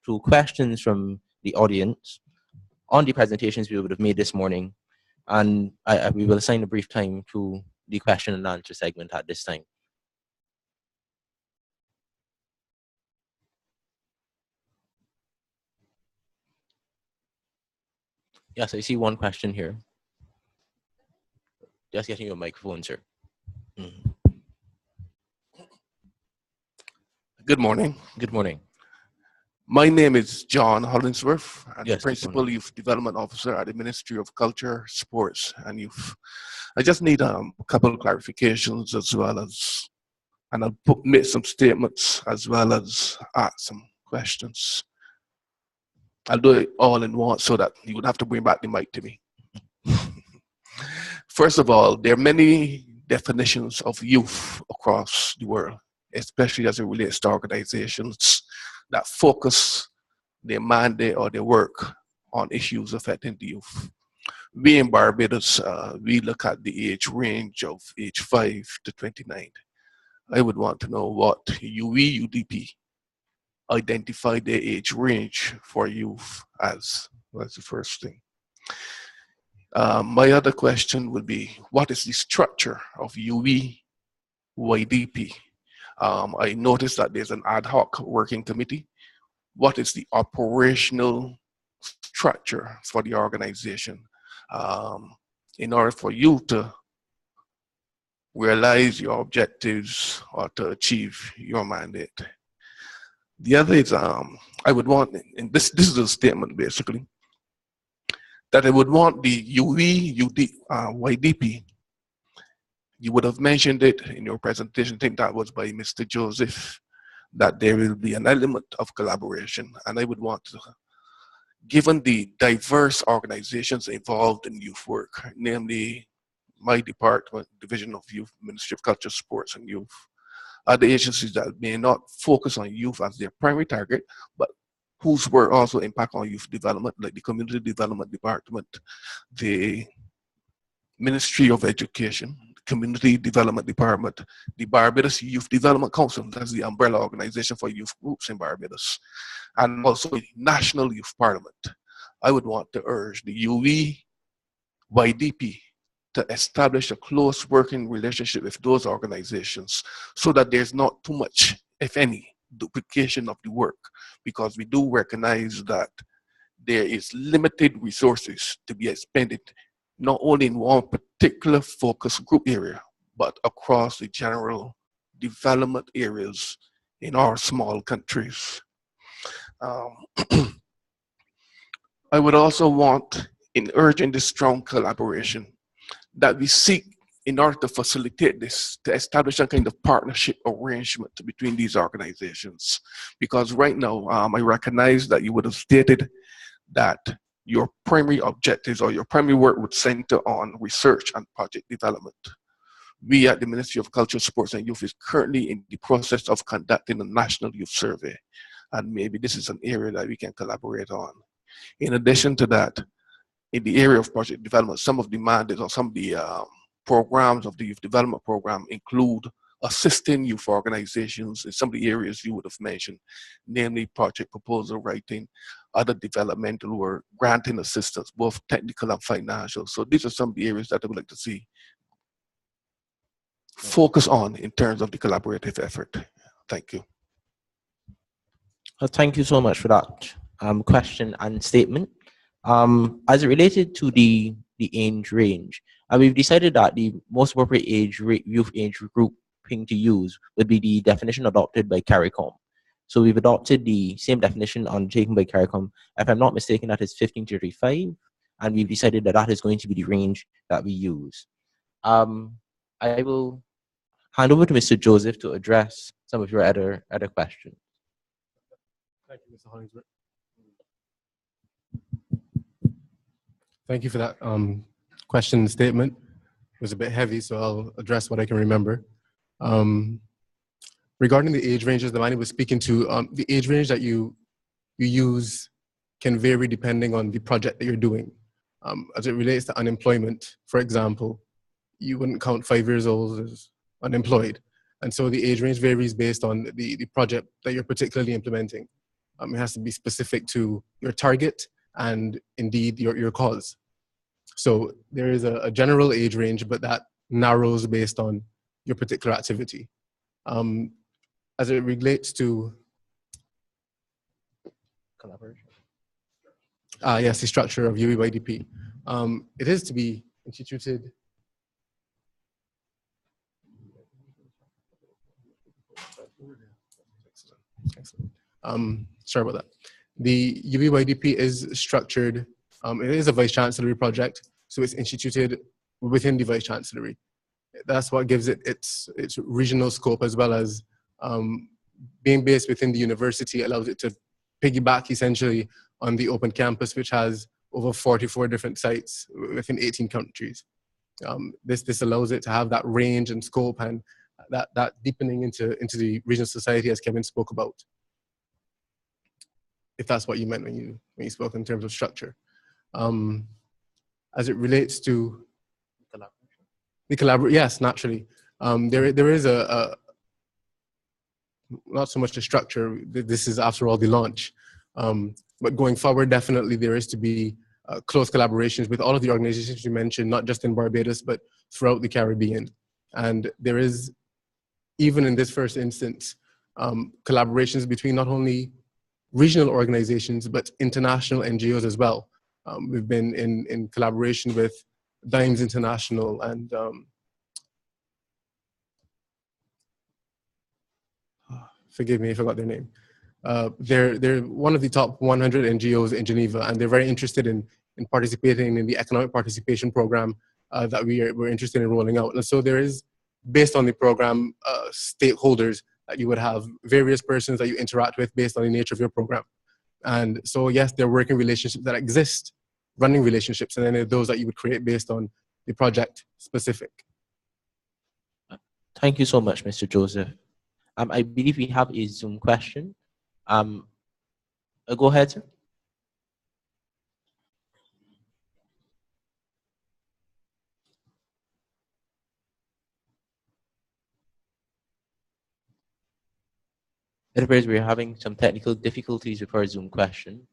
to questions from the audience on the presentations we would have made this morning, and we will assign a brief time to the question and answer segment at this time. Yes, I see one question here. Just getting your microphone, sir. Good morning. Good morning. My name is John Hollingsworth. I'm Yes, the Principal Youth Development Officer at the Ministry of Culture, Sports, and Youth. I just need a couple of clarifications as well as, and I'll make some statements as well as ask some questions. I'll do it all in one so that you would have to bring back the mic to me. First of all, there are many definitions of youth across the world, especially as it relates to organizations that focus their mandate or their work on issues affecting the youth. We in Barbados, we look at the age range of age 5 to 29. I would want to know what UWI-YDP identify their age range for youth as. That's the first thing. My other question would be, what is the structure of UWI-YDP? I noticed that there's an ad hoc working committee. What is the operational structure for the organization in order for you to realize your objectives or to achieve your mandate? The other is, I would want, and this is a statement basically, that I would want the UWI-YDP. You would have mentioned it in your presentation, I think that was by Mr. Joseph, that there will be an element of collaboration. And I would want to, given the diverse organizations involved in youth work, namely my department, Division of Youth, Ministry of Culture, Sports and Youth, other agencies that may not focus on youth as their primary target, but whose work also impact on youth development, like the Community Development Department, the Ministry of Education, Community Development Department, the Barbados Youth Development Council, that's the umbrella organization for youth groups in Barbados, and also the National Youth Parliament. I would want to urge the UWI-YDP to establish a close working relationship with those organizations so that there's not too much, if any, duplication of the work, because we do recognize that there is limited resources to be expended not only in one particular focus group area, but across the general development areas in our small countries. I would also want, in urging this strong collaboration, that we seek, in order to facilitate this, to establish a kind of partnership arrangement between these organizations. Because right now, I recognize that you would have stated that your primary objectives or your primary work would center on research and project development. We at the Ministry of Culture, Sports and Youth is currently in the process of conducting a national youth survey. And maybe this is an area that we can collaborate on. In addition to that, in the area of project development, some of the mandates or some of the programs of the youth development program include assisting youth organizations in some of the areas you would have mentioned, namely project proposal writing, other developmental work, granting assistance, both technical and financial. So these are some of the areas that I would like to see focus on in terms of the collaborative effort. Thank you. Well, thank you so much for that question and statement. As it related to the age range, we've decided that the most appropriate youth age grouping to use would be the definition adopted by CARICOM. So we've adopted the same definition undertaken by CARICOM. If I'm not mistaken, that is 15 to 35, and we've decided that that is going to be the range that we use. I will hand over to Mr. Joseph to address some of your other questions. Thank you, Mr. Hollingsworth. Thank you for that question and statement. It was a bit heavy, so I'll address what I can remember. Regarding the age ranges that Manny was speaking to, the age range that you use can vary depending on the project that you're doing. As it relates to unemployment, for example, you wouldn't count 5 years old as unemployed. And so the age range varies based on the project that you're particularly implementing. It has to be specific to your target and indeed your cause. So there is a general age range, but that narrows based on your particular activity. As it relates to collaboration. Yes, the structure of UWI-YDP. It is to be instituted. Sorry about that. The UWI-YDP is structured, it is a Vice Chancellery project, so it's instituted within the Vice Chancellery. That's what gives it its regional scope, as well as being based within the university allows it to piggyback essentially on the open campus, which has over 44 different sites within 18 countries. This allows it to have that range and scope and that deepening into the regional society, as Kevin spoke about. If that's what you meant when you spoke in terms of structure. As it relates to the collaboration, yes, naturally. There is not so much a structure. This is, after all, the launch. But going forward, definitely there is to be close collaborations with all of the organizations you mentioned, not just in Barbados, but throughout the Caribbean. And there is, even in this first instance, collaborations between not only regional organizations, but international NGOs as well. We've been in collaboration with Dimes International and forgive me if I forgot their name. They're one of the top 100 NGOs in Geneva, and they're very interested in participating in the economic participation program that we're interested in rolling out. And so there is, based on the program, stakeholders that you would have, various persons that you interact with based on the nature of your program. And so yes, there are working relationships that exist, running relationships, and then there are those that you would create based on the project specific. Thank you so much, Mr. Joseph. I believe we have a Zoom question. Go ahead, sir. It appears we're having some technical difficulties with our Zoom question.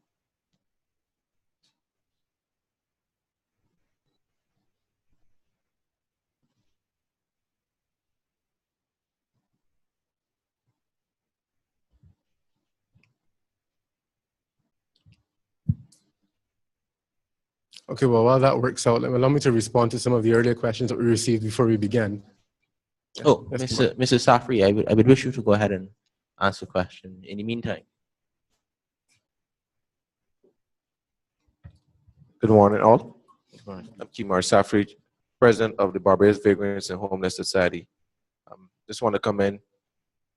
Okay, well, while that works out, allow me to respond to some of the earlier questions that we received before we began. Oh, Mr. Safri, I would wish you to go ahead and ask the question in the meantime. Good morning, all. Good morning. I'm Kimar Safri, President of the Barbados Vagrants and Homeless Society. Just want to commend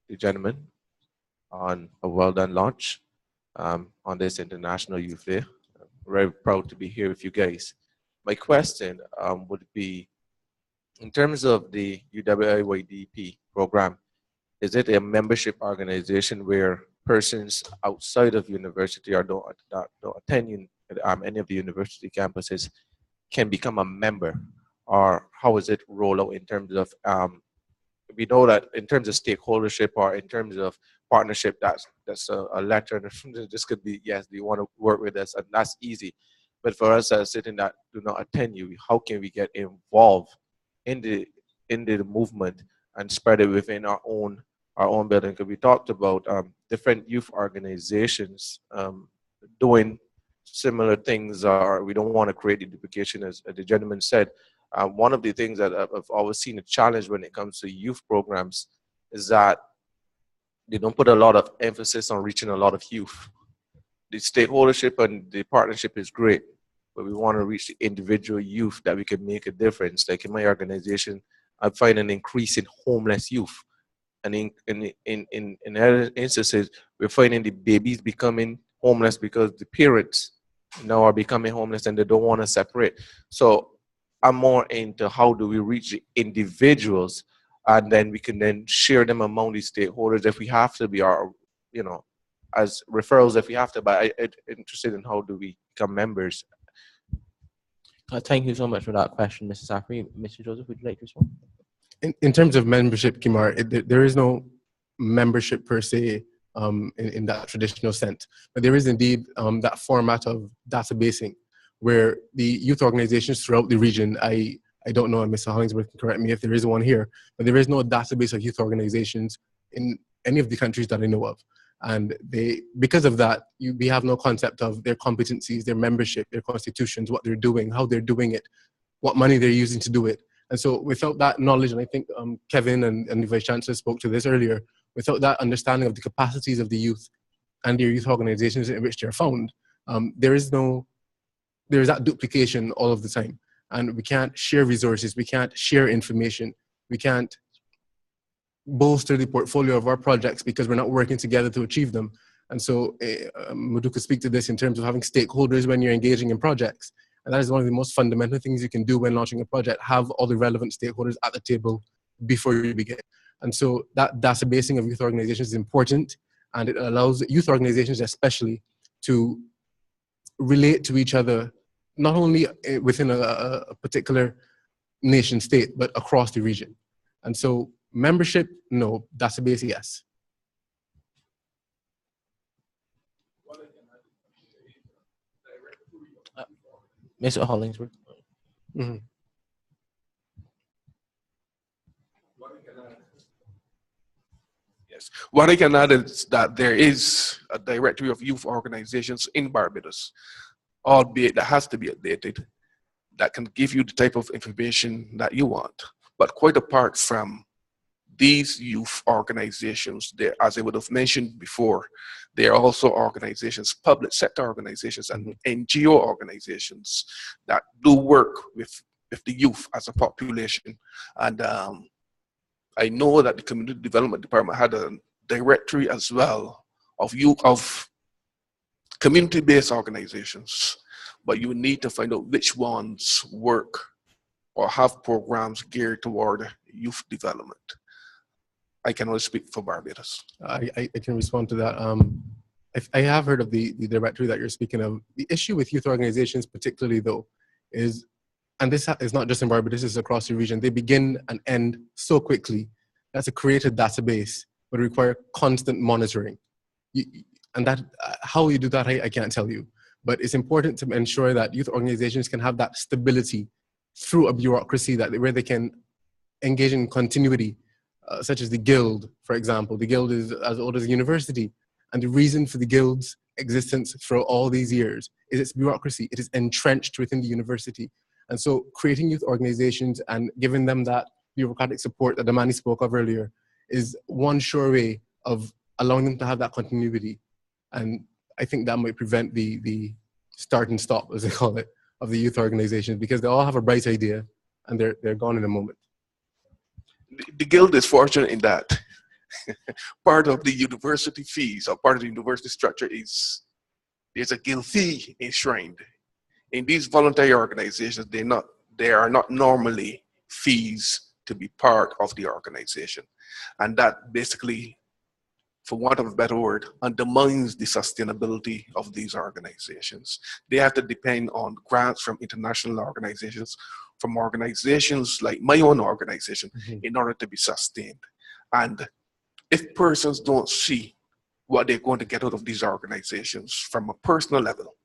the gentleman on a well-done launch on this International Youth Day. I'm very proud to be here with you guys. My question would be, in terms of the UWI-YDP program, is it a membership organization where persons outside of university or don't attend any of the university campuses can become a member? Or how is it roll out in terms of, we know that in terms of stakeholdership or in terms of partnership, that's a letter. This could be, yes, do you want to work with us? And that's easy. But for us as sitting that do not attend you, how can we get involved in the movement and spread it within our own building? Because we talked about different youth organizations doing similar things, or we don't want to create the duplication, as the gentleman said. One of the things that I've always seen a challenge when it comes to youth programs is that they don't put a lot of emphasis on reaching a lot of youth. The stakeholdership and the partnership is great, but we want to reach the individual youth that we can make a difference. Like in my organization, I find an increase in homeless youth. And in other instances, we're finding the babies becoming homeless because the parents now are becoming homeless and they don't want to separate. So I'm more into how do we reach the individuals, and then we can then share them among the stakeholders if we have to be our, you know, as referrals if we have to, but I'm interested in how do we become members. Thank you so much for that question, Mr. Safri. Mr. Joseph, would you like to respond? In terms of membership, Kimar, there is no membership per se in that traditional sense, but there is indeed that format of databasing where the youth organizations throughout the region, I don't know, and Mr. Hollingsworth can correct me if there is one here, but there is no database of youth organizations in any of the countries that I know of. And because of that, we have no concept of their competencies, their membership, their constitutions, what they're doing, how they're doing it, what money they're using to do it. And so without that knowledge, and I think Kevin and the Vice Chancellor spoke to this earlier, without that understanding of the capacities of the youth and their youth organizations in which they're found, there is that duplication all of the time. And we can't share resources, we can't share information, we can't bolster the portfolio of our projects because we're not working together to achieve them. And so Madhu could speak to this in terms of having stakeholders when you're engaging in projects. And that is one of the most fundamental things you can do when launching a project, have all the relevant stakeholders at the table before you begin. And so that databasing of youth organizations is important, and it allows youth organizations especially to relate to each other, not only within a particular nation state, but across the region. And so membership, no. Database, yes. Mr. Hollingsworth. Mm-hmm. Yes. What I can add is that there is a directory of youth organizations in Barbados, albeit that has to be updated, that can give you the type of information that you want. But quite apart from these youth organizations, as I would have mentioned before, there are also organizations, public sector organizations and NGO organizations that do work with the youth as a population. And I know that the Community Development Department had a directory as well of community-based organizations, but you need to find out which ones work or have programs geared toward youth development. I can only speak for Barbados. I can respond to that. I have heard of the directory that you're speaking of. The issue with youth organizations particularly though is, and this is not just in Barbados, this is across the region, they begin and end so quickly. That's a created database, but require constant monitoring. And that how you do that, I can't tell you. But it's important to ensure that youth organizations can have that stability through a bureaucracy where they can engage in continuity, such as the Guild, for example. The Guild is as old as a university. And the reason for the Guild's existence for all these years is its bureaucracy. It is entrenched within the university. And so creating youth organizations and giving them that bureaucratic support that Damani spoke of earlier is one sure way of allowing them to have that continuity. And I think that might prevent the start and stop, as they call it, of the youth organizations, because they all have a bright idea and they're gone in a moment. The Guild is fortunate in that part of the university fees or part of the university structure is there's a Guild fee enshrined. In these voluntary organizations, they are not normally fees to be part of the organization. And that basically, for want of a better word, undermines the sustainability of these organizations. They have to depend on grants from international organizations, from organizations like my own organization, in order to be sustained. And if persons don't see what they're going to get out of these organizations from a personal level,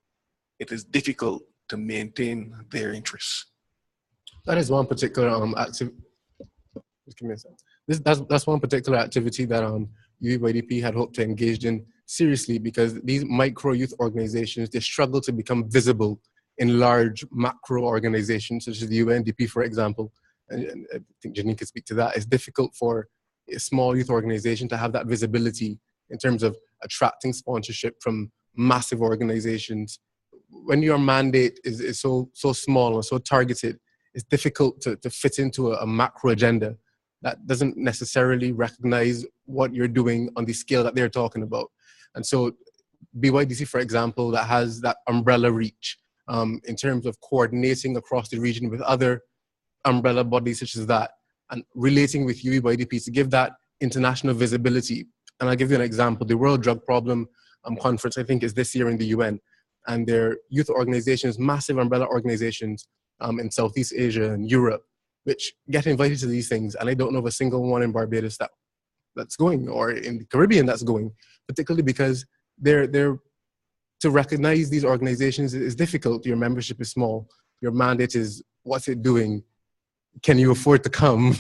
it is difficult to maintain their interests. That is one particular activity. That's one particular activity that UWI-YDP had hoped to engage in seriously, because these micro youth organizations, they struggle to become visible in large macro organizations such as the UNDP, for example. And I think Janine could speak to that. It's difficult for a small youth organization to have that visibility in terms of attracting sponsorship from massive organizations. When your mandate is so small and so targeted, it's difficult to fit into a macro agenda that doesn't necessarily recognize what you're doing on the scale that they're talking about. And so BYDC, for example, that has that umbrella reach in terms of coordinating across the region with other umbrella bodies such as that, and relating with UWI-YDP to give that international visibility. And I'll give you an example. The World Drug Problem Conference, I think, is this year in the UN. And their youth organizations, massive umbrella organizations in Southeast Asia and Europe, which get invited to these things. And I don't know of a single one in Barbados that's going, or in the Caribbean that's going, particularly because to recognize these organizations is difficult. Your membership is small. Your mandate is, what's it doing? Can you afford to come?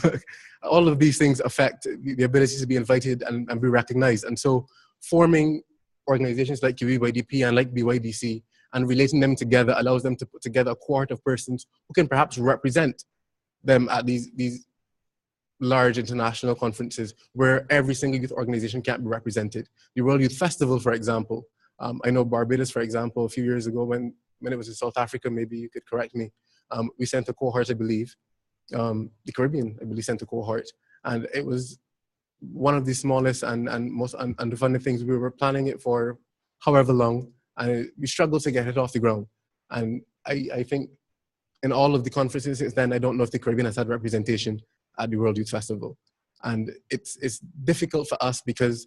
All of these things affect the ability to be invited and be recognized. And so forming organizations like UWI-YDP and like BYDC and relating them together allows them to put together a cohort of persons who can perhaps represent them at these large international conferences where every single youth organization can't be represented. The World Youth Festival, for example. I know Barbados, for example, a few years ago when it was in South Africa, maybe you could correct me, we sent a cohort, I believe. The Caribbean, I believe, sent a cohort. And it was one of the smallest and most underfunded things. We were planning it for however long, and we struggled to get it off the ground. And I think in all of the conferences since then, I don't know if the Caribbean has had representation at the World Youth Festival. And it's difficult for us because,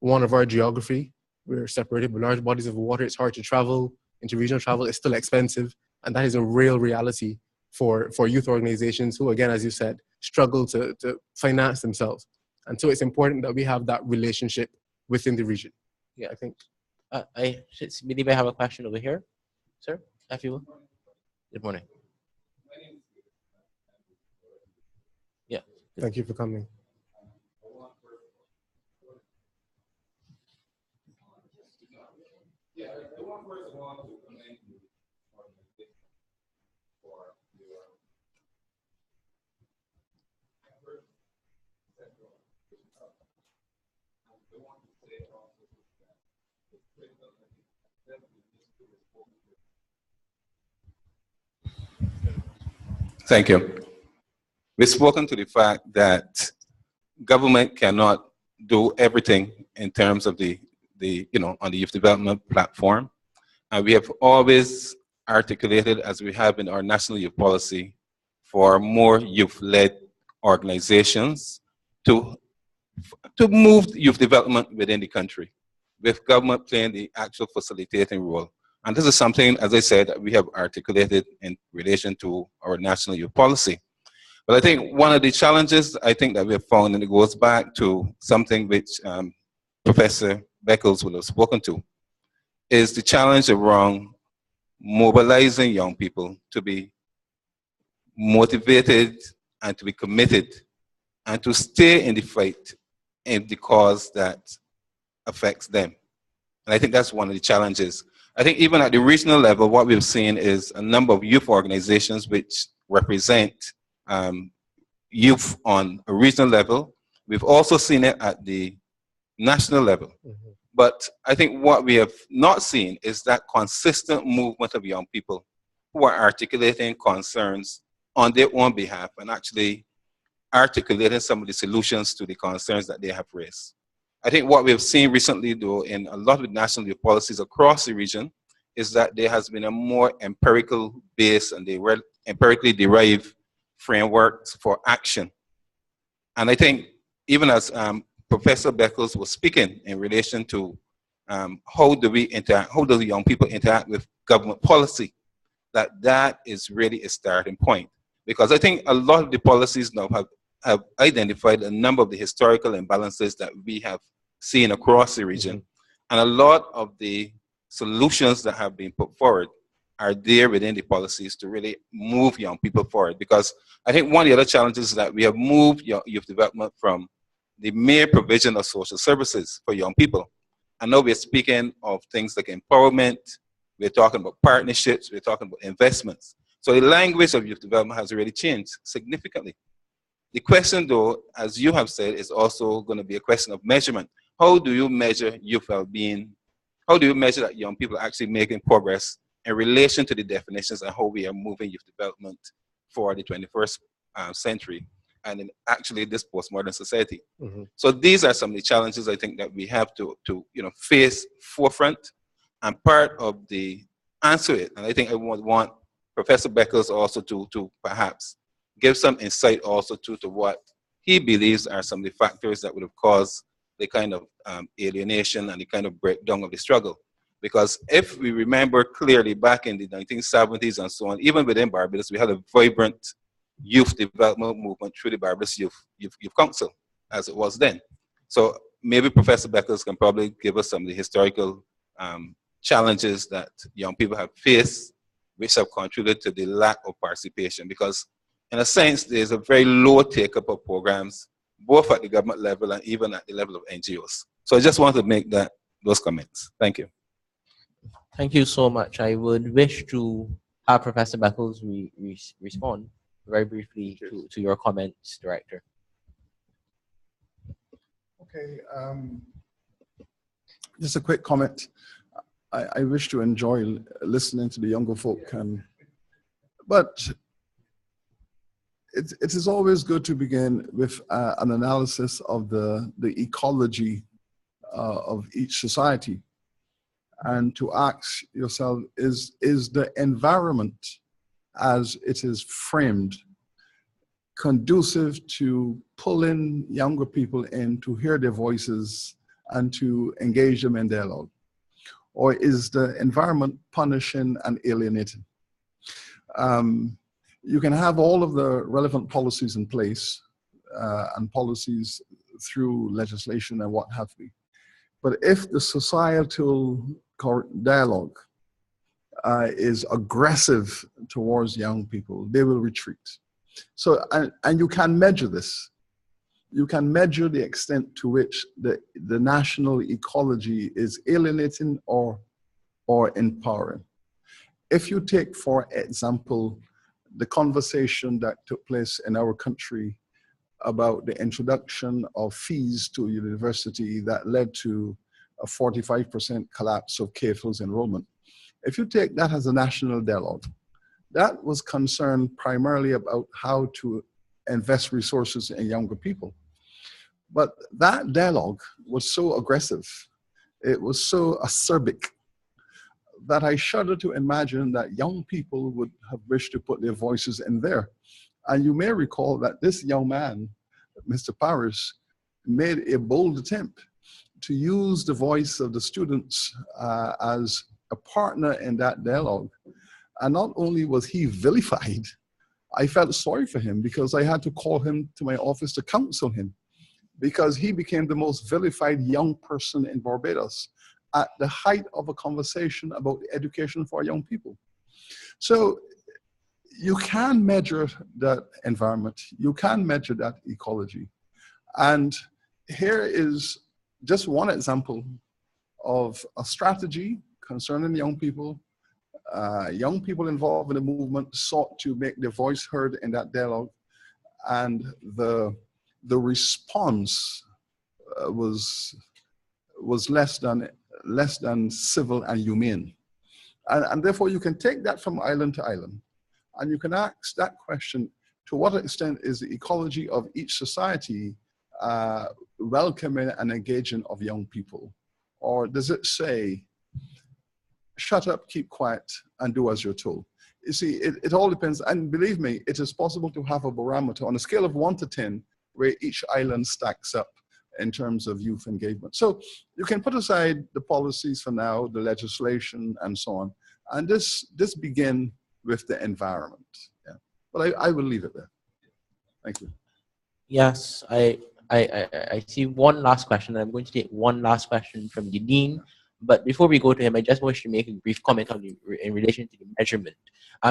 one, of our geography, we're separated by large bodies of water. It's hard to travel. Interregional travel is still expensive. And that is a real reality for youth organizations who, again, as you said, struggle to finance themselves. And so it's important that we have that relationship within the region. Yeah, I think. I believe I have a question over here. Sir, if you will. Good morning. Yeah. Thank you for coming. Thank you. We've spoken to the fact that government cannot do everything in terms of on the youth development platform. And we have always articulated, as we have in our national youth policy, for more youth-led organizations to move youth development within the country, with government playing the actual facilitating role. And this is something, as I said, that we have articulated in relation to our national youth policy. But I think one of the challenges I think that we have found, and it goes back to something which Professor Beckles will have spoken to, is the challenge around mobilizing young people to be motivated and to be committed and to stay in the fight in the cause that affects them. And I think that's one of the challenges. I think even at the regional level, what we've seen is a number of youth organizations which represent youth on a regional level. We've also seen it at the national level. Mm-hmm. But I think what we have not seen is that consistent movement of young people who are articulating concerns on their own behalf and actually articulating some of the solutions to the concerns that they have raised. I think what we've seen recently, though, in a lot of national youth policies across the region is that there has been a more empirical base and they were empirically derived frameworks for action. And I think even as Professor Beckles was speaking in relation to how do the young people interact with government policy, that is really a starting point. Because I think a lot of the policies now have identified a number of the historical imbalances that we have seen across the region. Mm-hmm. And a lot of the solutions that have been put forward are there within the policies to really move young people forward. Because I think one of the other challenges is that we have moved youth development from the mere provision of social services for young people. And now we're speaking of things like empowerment, we're talking about partnerships, we're talking about investments. So the language of youth development has really changed significantly. The question, though, as you have said, is also going to be a question of measurement. How do you measure youth well-being? How do you measure that young people are actually making progress in relation to the definitions and how we are moving youth development for the 21st century? and in actually this postmodern society. Mm-hmm. So these are some of the challenges I think that we have to face forefront, and part of the answer it. And I think I would want Professor Beckles also to perhaps give some insight also to what he believes are some of the factors that would have caused the kind of alienation and the kind of breakdown of the struggle. Because if we remember clearly back in the 1970s and so on, even within Barbados, we had a vibrant youth development movement through the Barbados Youth Council, as it was then. So maybe Professor Beckles can probably give us some of the historical challenges that young people have faced, which have contributed to the lack of participation. Because in a sense, there's a very low take-up of programs, both at the government level and even at the level of NGOs. So I just want to make those comments. Thank you. Thank you so much. I would wish to have Professor Beckles respond very briefly to your comments, Director. Okay, just a quick comment. I wish to enjoy listening to the younger folk, but it is always good to begin with an analysis of the ecology of each society, and to ask yourself, is the environment as it is framed conducive to pulling younger people in to hear their voices and to engage them in dialogue? Or is the environment punishing and alienating? You can have all of the relevant policies in place and policies through legislation and what have you. But if the societal dialogue is aggressive towards young people, they will retreat. So, and you can measure this. You can measure the extent to which the national ecology is alienating or empowering. If you take, for example, the conversation that took place in our country about the introduction of fees to university that led to a 45% collapse of K-12's enrollment. If you take that as a national dialogue, that was concerned primarily about how to invest resources in younger people. But that dialogue was so aggressive, it was so acerbic, that I shudder to imagine that young people would have wished to put their voices in there. And you may recall that this young man, Mr. Parrish, made a bold attempt to use the voice of the students as a partner in that dialogue. And not only was he vilified, I felt sorry for him because I had to call him to my office to counsel him, because he became the most vilified young person in Barbados at the height of a conversation about education for young people. So you can measure that environment, you can measure that ecology. And here is just one example of a strategy concerning young people. Young people involved in the movement sought to make their voice heard in that dialogue, and the response was less than civil and humane. And therefore you can take that from island to island, and you can ask that question: to what extent is the ecology of each society welcoming and engaging of young people? Or does it say, shut up, keep quiet, and do as you're told? You see, it all depends. And believe me, it is possible to have a barometer on a scale of 1 to 10 where each island stacks up in terms of youth engagement. So you can put aside the policies for now, the legislation and so on, and this begin with the environment. Yeah. But I will leave it there. Thank you. Yes, I see one last question. I'm going to take one last question from the Dean. But before we go to him, I just wish to make a brief comment in relation to the measurement.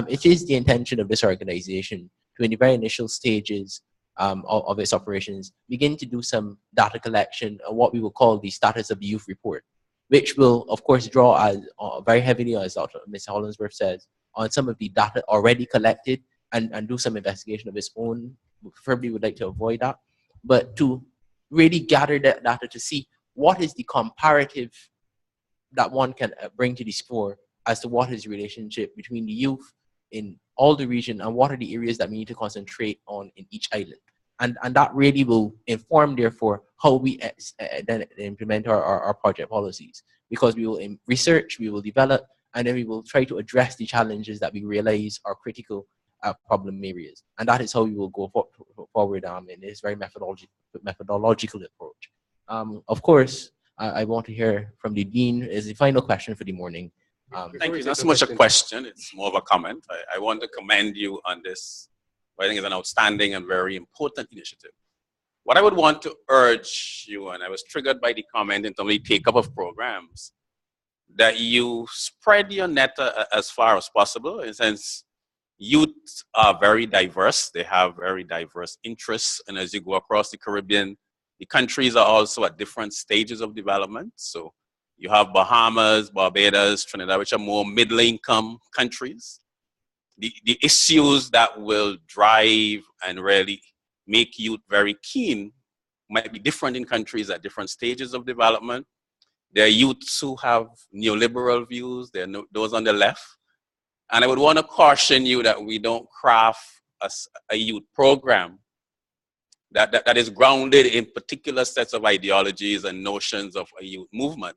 It is the intention of this organization to, in the very initial stages of its operations, begin to do some data collection, what we will call the status of the youth report, which will, of course, draw very heavily, as Mr. Hollinsworth says, on some of the data already collected and do some investigation of its own. We preferably would like to avoid that, but to really gather that data to see what is the comparative that one can bring to the fore as to what is the relationship between the youth in all the region and what are the areas that we need to concentrate on in each island. And that really will inform, therefore, how we then implement our project policies. Because we will research, we will develop, and then we will try to address the challenges that we realize are critical problem areas. And that is how we will go forward in this very methodological approach. Of course, I want to hear from the Dean as the final question for the morning. Thank you. Not so much a question, it's more of a comment. I want to commend you on this, what I think is an outstanding and very important initiative. What I would want to urge you, and I was triggered by the comment in terms of the take-up of programs, that you spread your net as far as possible. In a sense, youth are very diverse. They have very diverse interests. And as you go across the Caribbean, the countries are also at different stages of development. So you have Bahamas, Barbados, Trinidad, which are more middle-income countries. The issues that will drive and really make youth very keen might be different in countries at different stages of development. There are youths who have neoliberal views. There are those on the left. And I would want to caution you that we don't craft a youth program that is grounded in particular sets of ideologies and notions of a youth movement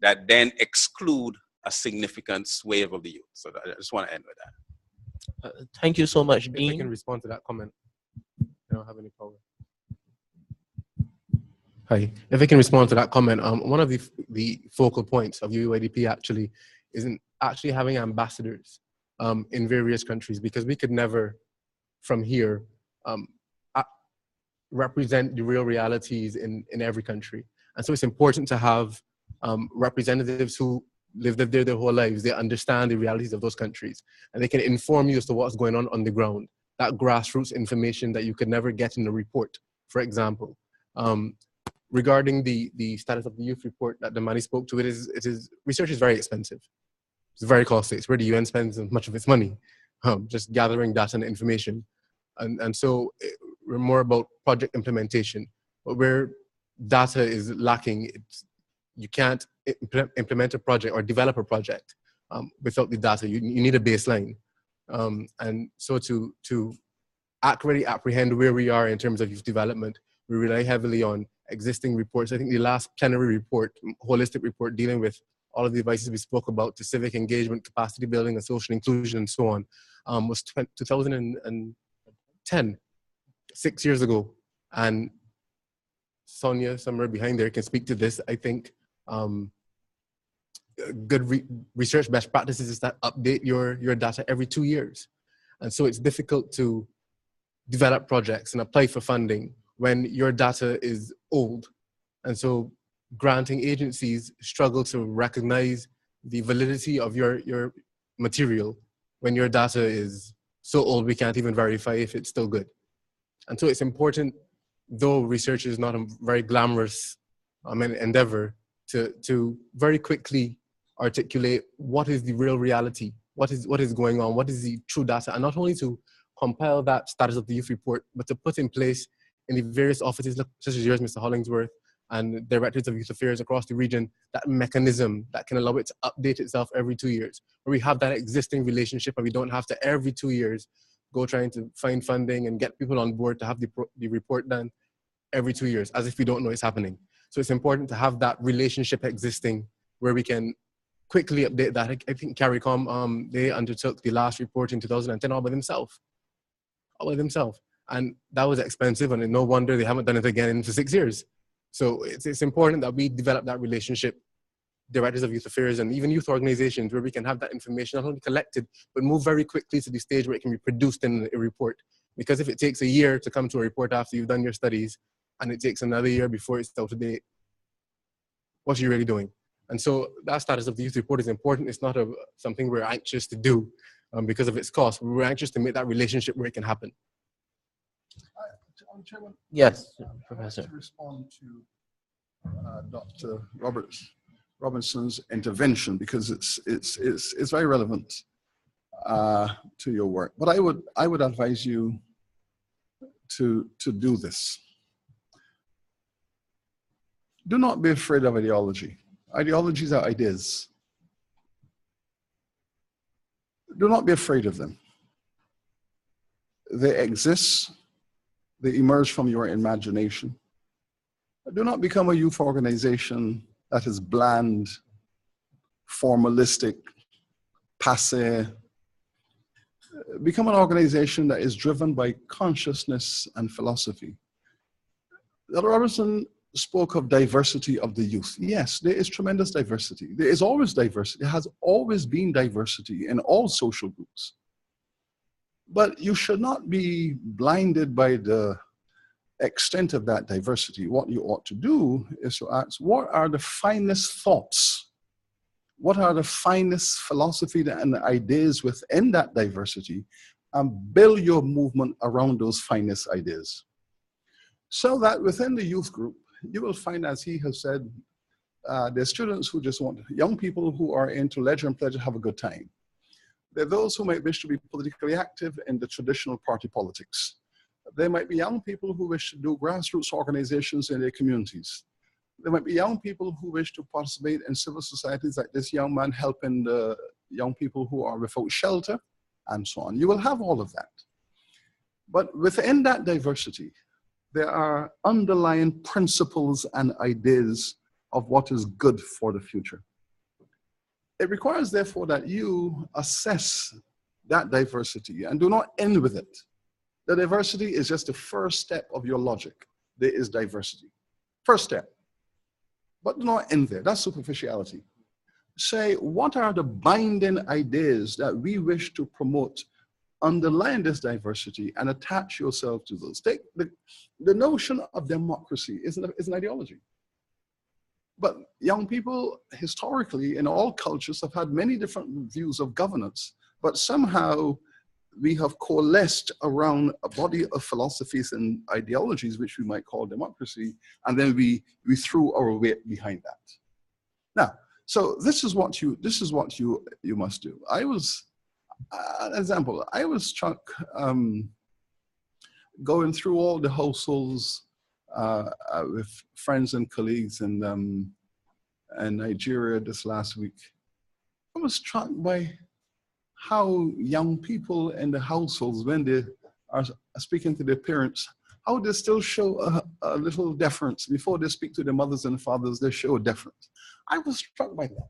that then exclude a significant swathe of the youth. So I just want to end with that. Thank you so much, If Dean. I can respond to that comment. I don't have any problem. Hi. If I can respond to that comment, one of the focal points of UWI-YDP actually isn't actually having ambassadors in various countries, because we could never, from here, represent the real realities in every country. And so it's important to have representatives who lived there their whole lives. They understand the realities of those countries, and they can inform you as to what's going on the ground. That grassroots information that you could never get in a report, for example. Regarding the status of the youth report that Damani spoke to, research is very expensive. It's very costly. It's where the UN spends much of its money, just gathering data and information. And so we're more about project implementation. But where data is lacking, you can't implement a project or develop a project without the data. You need a baseline. And so to accurately apprehend where we are in terms of youth development, we rely heavily on existing reports. I think the last plenary report, holistic report dealing with all of the advices we spoke about to civic engagement, capacity building, and social inclusion, and so on, was 2010, 6 years ago. And Sonia, somewhere behind there, can speak to this. I think good research best practices is that update your data every 2 years. And so it's difficult to develop projects and apply for funding when your data is old. And so granting agencies struggle to recognize the validity of your material when your data is so old we can't even verify if it's still good. And so it's important, though research is not a very glamorous endeavor, to very quickly articulate what is the real reality, what is going on, what is the true data, and not only to compile that status of the youth report, but to put in place in the various offices, such as yours, Mr. Hollingsworth, and directors of youth affairs across the region, that mechanism that can allow it to update itself every 2 years, where we have that existing relationship and we don't have to every 2 years go trying to find funding and get people on board to have the report done every 2 years, as if we don't know it's happening. So it's important to have that relationship existing where we can quickly update that. I think CARICOM, they undertook the last report in 2010 all by themselves. And that was expensive, and no wonder they haven't done it again for 6 years. So it's important that we develop that relationship, directors of youth affairs and even youth organizations, where we can have that information not only collected, but move very quickly to the stage where it can be produced in a report. Because if it takes a year to come to a report after you've done your studies, and it takes another year before it's out of date, what are you really doing? And so that status of the youth report is important. It's not something we're anxious to do because of its cost. We're anxious to make that relationship where it can happen. Chairman, Yes, Professor. Professor. To respond to Dr. Robinson's intervention, because it's very relevant to your work. But I would advise you to do this. Do not be afraid of ideology. Ideologies are ideas. Do not be afraid of them. They exist They emerge from your imagination. Do not become a youth organization that is bland, formalistic, passe. Become an organization that is driven by consciousness and philosophy. Dr. Robertson spoke of diversity of the youth. Yes, there is tremendous diversity. There is always diversity. There has always been diversity in all social groups. But you should not be blinded by the extent of that diversity. What you ought to do is to ask, what are the finest thoughts? What are the finest philosophy and ideas within that diversity? And build your movement around those finest ideas. So that within the youth group, you will find, as he has said, there's students who just want, young people who are into leisure and pleasure, have a good time. There are those who might wish to be politically active in the traditional party politics. There might be young people who wish to do grassroots organizations in their communities. There might be young people who wish to participate in civil societies like this young man helping the young people who are without shelter, and so on. You will have all of that. But within that diversity, there are underlying principles and ideas of what is good for the future. It requires, therefore, that you assess that diversity and do not end with it. The diversity is just the first step of your logic. There is diversity. First step. But do not end there. That's superficiality. Say, what are the binding ideas that we wish to promote underline this diversity and attach yourself to those? Take the notion of democracy is an ideology. But young people, historically, in all cultures, have had many different views of governance. But somehow, we have coalesced around a body of philosophies and ideologies, which we might call democracy, and then we threw our weight behind that. Now, so this is what you must do. I was, an example, I was struck going through all the households with friends and colleagues in Nigeria this last week. I was struck by how young people in the households, when they are speaking to their parents, how they still show a little deference. Before they speak to their mothers and fathers, they show deference. I was struck by that.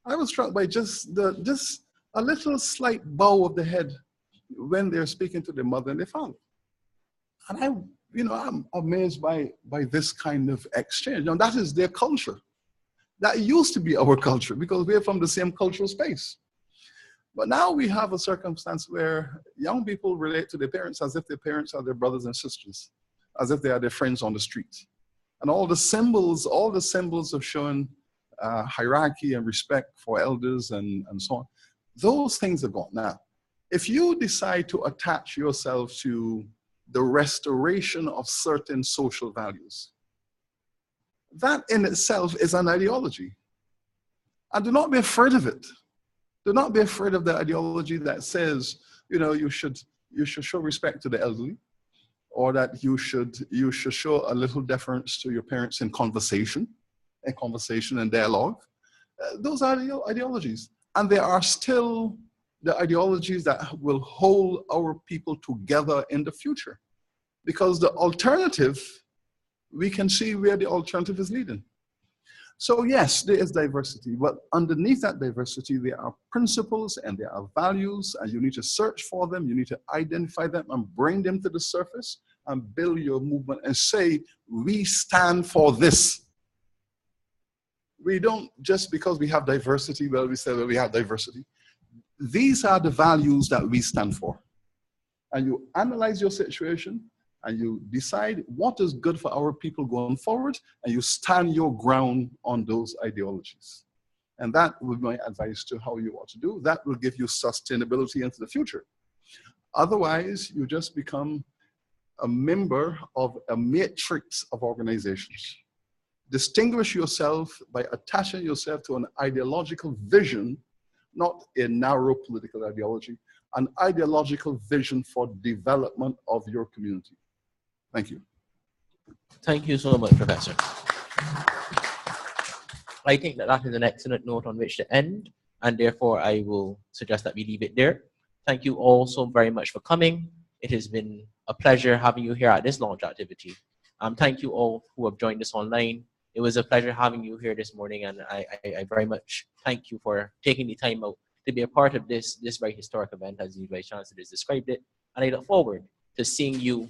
I was struck by just a little slight bow of the head when they're speaking to their mother and their father. And I'm amazed by this kind of exchange. Now, that is their culture. That used to be our culture because we're from the same cultural space. But now we have a circumstance where young people relate to their parents as if their parents are their brothers and sisters, as if they are their friends on the street. And all the symbols of showing hierarchy and respect for elders and so on, those things are gone. Now, if you decide to attach yourself to the restoration of certain social values, that in itself is an ideology. And do not be afraid of it. Do not be afraid of the ideology that says, you should show respect to the elderly, or that you should show a little deference to your parents in conversation and dialogue. Those are ideologies. And they are still the ideologies that will hold our people together in the future. Because the alternative, we can see where the alternative is leading. So yes, there is diversity, but underneath that diversity, there are principles and there are values, and you need to search for them, you need to identify them and bring them to the surface and build your movement and say, we stand for this. We don't just because we have diversity, we say, we have diversity. These are the values that we stand for. And you analyze your situation, and you decide what is good for our people going forward, and you stand your ground on those ideologies. And that would be my advice to how you ought to do. That will give you sustainability into the future. Otherwise, you just become a member of a matrix of organizations. Distinguish yourself by attaching yourself to an ideological vision, not a narrow political ideology, an ideological vision for development of your community. Thank you. Thank you so much, Professor. I think that is an excellent note on which to end, and therefore I will suggest that we leave it there. Thank you all so very much for coming. It has been a pleasure having you here at this launch activity. Thank you all who have joined us online. It was a pleasure having you here this morning, and I very much thank you for taking the time out to be a part of this very historic event, as the Vice Chancellor has described it. And I look forward to seeing you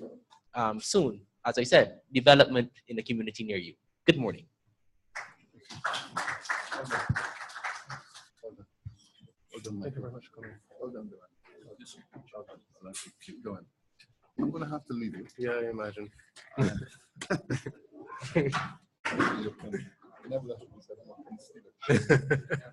soon. As I said, development in the community near you. Good morning. Thank you very much, Colin. Well done, Dylan. Keep going. I'm going to have to leave you. Yeah, I imagine. Never let me say that.